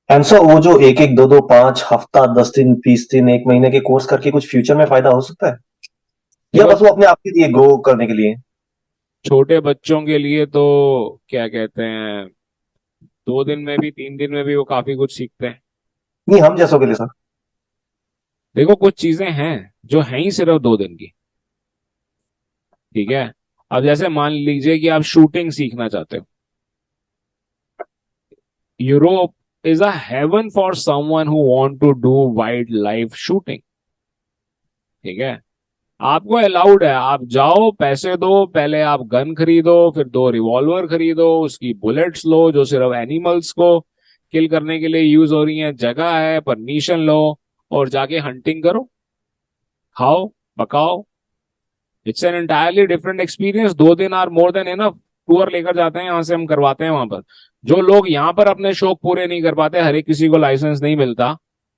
एंड सर वो जो एक एक दो दो 5 हफ्ता 10 दिन 20 दिन 1 महीने के कोर्स करके कुछ फ्यूचर में फायदा हो सकता है, या देखो, बस वो अपने आप के लिए ग्रो करने के लिए? छोटे बच्चों के लिए तो क्या कहते हैं, 2 दिन में भी 3 दिन में भी वो काफी कुछ सीखते हैं। नहीं, हम जैसों के लिए सर। देखो, कुछ चीजें हैं जो हैं ही सिर्फ 2 दिन की। ठीक है, अब जैसे मान लीजिए कि आप शूटिंग सीखना चाहते हो। Europe is a heaven for someone who want to do wild life shooting. ठीक है, आपको अलाउड है, आप जाओ, पैसे दो, पहले आप गन खरीदो, फिर 2 रिवॉल्वर खरीदो, उसकी बुलेट्स लो जो सिर्फ एनिमल्स को किल करने के लिए यूज हो रही है, जगह है, परमिशन लो, और जाके हंटिंग करो, खाओ, पकाओ। It's an entirely different experience. 2 दिन are more than enough. Tour लेकर जाते हैं यहाँ से, हम करवाते हैं वहां पर। जो लोग यहाँ पर अपने शौक पूरे नहीं कर पाते, हर एक किसी को लाइसेंस नहीं मिलता,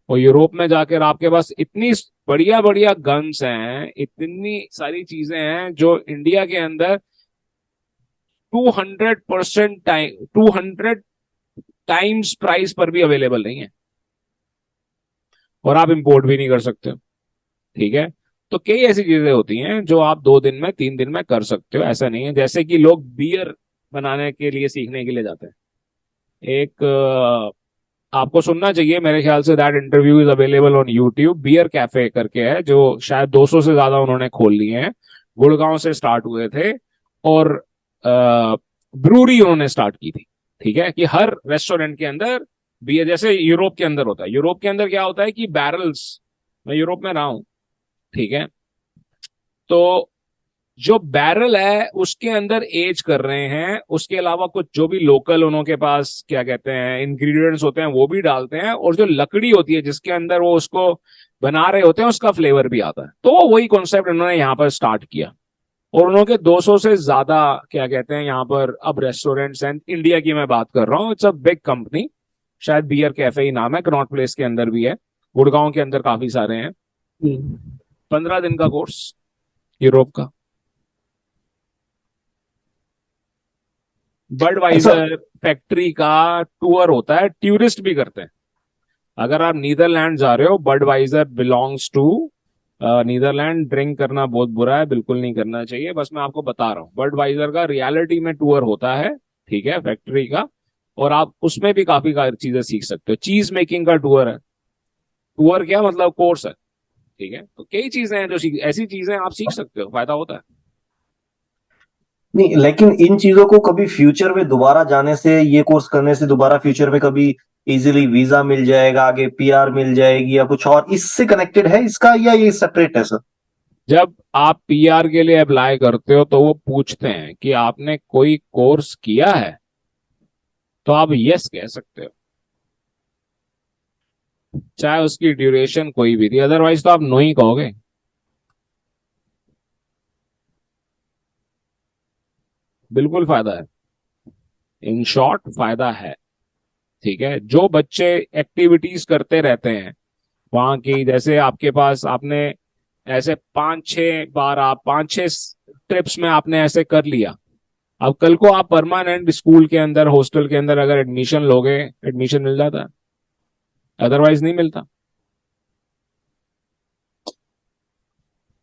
और यूरोप में जाकर आपके पास इतनी बढ़िया बढ़िया गन्स हैं, इतनी सारी चीजें हैं जो इंडिया के अंदर 200% टाइम, 200 टाइम्स प्राइस पर भी अवेलेबल नहीं है, और आप इंपोर्ट भी नहीं कर सकते हो। ठीक है, तो कई ऐसी चीजें होती हैं जो आप 2 दिन में 3 दिन में कर सकते हो। ऐसा नहीं है, जैसे कि लोग बियर बनाने के लिए सीखने के लिए जाते हैं। एक आपको सुनना चाहिए मेरे ख्याल से, that interview is available on YouTube. Beer cafe करके है जो शायद 200 से ज्यादा उन्होंने खोल लिए हैं। गुड़गांव से स्टार्ट हुए थे, और ब्रूरी उन्होंने स्टार्ट की थी। ठीक है, कि हर रेस्टोरेंट के अंदर बियर, जैसे यूरोप के अंदर होता है। यूरोप के अंदर क्या होता है कि बैरल्स, मैं यूरोप में रहा हूं, ठीक है, तो जो बैरल है उसके अंदर एज कर रहे हैं, उसके अलावा कुछ जो भी लोकल उनके पास क्या कहते हैं इंग्रेडिएंट्स होते हैं वो भी डालते हैं, और जो लकड़ी होती है जिसके अंदर वो उसको बना रहे होते हैं उसका फ्लेवर भी आता है। तो वही कॉन्सेप्ट उन्होंने यहाँ पर स्टार्ट किया, और उन्होंने 200 से ज्यादा क्या कहते हैं यहाँ पर अब रेस्टोरेंट्स हैं। इंडिया की मैं बात कर रहा हूँ, इट्स अ बिग कंपनी, शायद बियर कैफे ही नाम है, कनॉट प्लेस के अंदर भी है, गुड़गांव के अंदर काफी सारे हैं। 15 दिन का कोर्स यूरोप का। सर बडवाइजर फैक्ट्री का टूर होता है, टूरिस्ट भी करते हैं। अगर आप नीदरलैंड जा रहे हो, Budweiser belongs to Netherland. Drink करना बहुत बुरा है, बिल्कुल नहीं करना चाहिए, बस मैं आपको बता रहा हूँ। बडवाइजर का रियलिटी में टूर होता है, ठीक है, फैक्ट्री का, और आप उसमें भी काफी चीजें सीख सकते हो। चीज मेकिंग का टूर है। टूर क्या मतलब, कोर्स है, ठीक है। तो कई चीजें हैं जो ऐसी चीजें आप सीख सकते हो, फायदा होता है। नहीं, लेकिन इन चीजों को कभी फ्यूचर में दोबारा जाने से, ये कोर्स करने से दोबारा फ्यूचर में कभी इजीली वीजा मिल जाएगा, आगे पीआर मिल जाएगी या कुछ और इससे कनेक्टेड है इसका, या ये सेपरेट है सर? जब आप पीआर के लिए अप्लाई करते हो तो वो पूछते हैं कि आपने कोई कोर्स किया है, तो आप यस कह सकते हो, चाहे उसकी ड्यूरेशन कोई भी थी, अदरवाइज तो आप नो ही कहोगे। बिल्कुल फायदा है, इन शॉर्ट फायदा है, ठीक है। जो बच्चे एक्टिविटीज करते रहते हैं वहां की, जैसे आपके पास, आपने ऐसे 5-6 बार, आप 5-6 ट्रिप्स में आपने ऐसे कर लिया, अब कल को आप परमानेंट स्कूल के अंदर, हॉस्टल के अंदर अगर एडमिशन लोगे, एडमिशन मिल जाता है, अदरवाइज नहीं मिलता।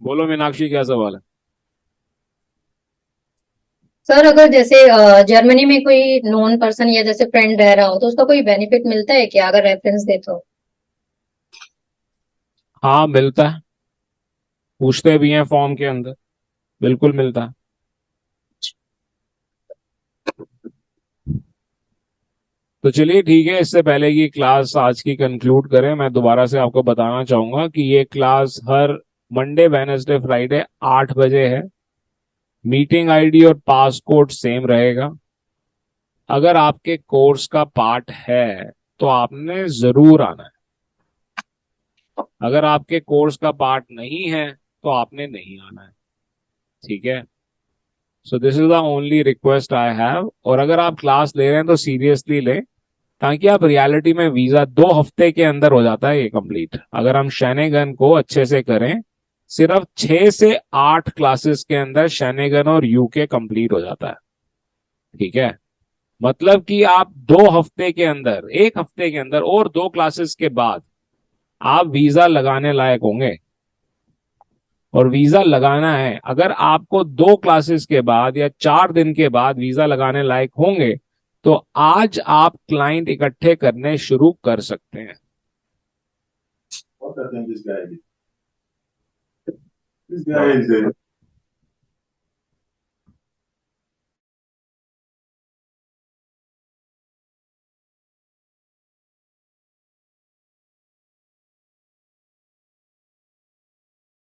बोलो मीनाक्षी, क्या सवाल है? सर अगर जैसे जर्मनी में कोई नॉन पर्सन या जैसे फ्रेंड रह रहा हो तो उसका कोई बेनिफिट मिलता है क्या, अगर रेफरेंस दे तो? हाँ मिलता है, पूछते भी हैं फॉर्म के अंदर, बिल्कुल मिलता है। तो चलिए ठीक है, इससे पहले कि क्लास आज की कंक्लूड करें, मैं दोबारा से आपको बताना चाहूंगा कि ये क्लास हर मंडे, वेनसडे, फ्राइडे 8 बजे है। मीटिंग आईडी और पासकोड सेम रहेगा। अगर आपके कोर्स का पार्ट है तो आपने जरूर आना है, अगर आपके कोर्स का पार्ट नहीं है तो आपने नहीं आना है, ठीक है। So this is the only request I have. और अगर आप क्लास ले रहे हैं तो सीरियसली लें, ताकि आप रियलिटी में वीजा 2 हफ्ते के अंदर हो जाता है ये कंप्लीट। अगर हम शैनेगन को अच्छे से करें, सिर्फ 6 से 8 क्लासेस के अंदर शैनेगन और यूके कंप्लीट हो जाता है, ठीक है। मतलब कि आप 2 हफ्ते के अंदर, 1 हफ्ते के अंदर और 2 क्लासेस के बाद आप वीजा लगाने लायक होंगे। और वीजा लगाना है, अगर आपको 2 क्लासेस के बाद या 4 दिन के बाद वीजा लगाने लायक होंगे, तो आज आप क्लाइंट इकट्ठे करने शुरू कर सकते हैं। What I think this guy is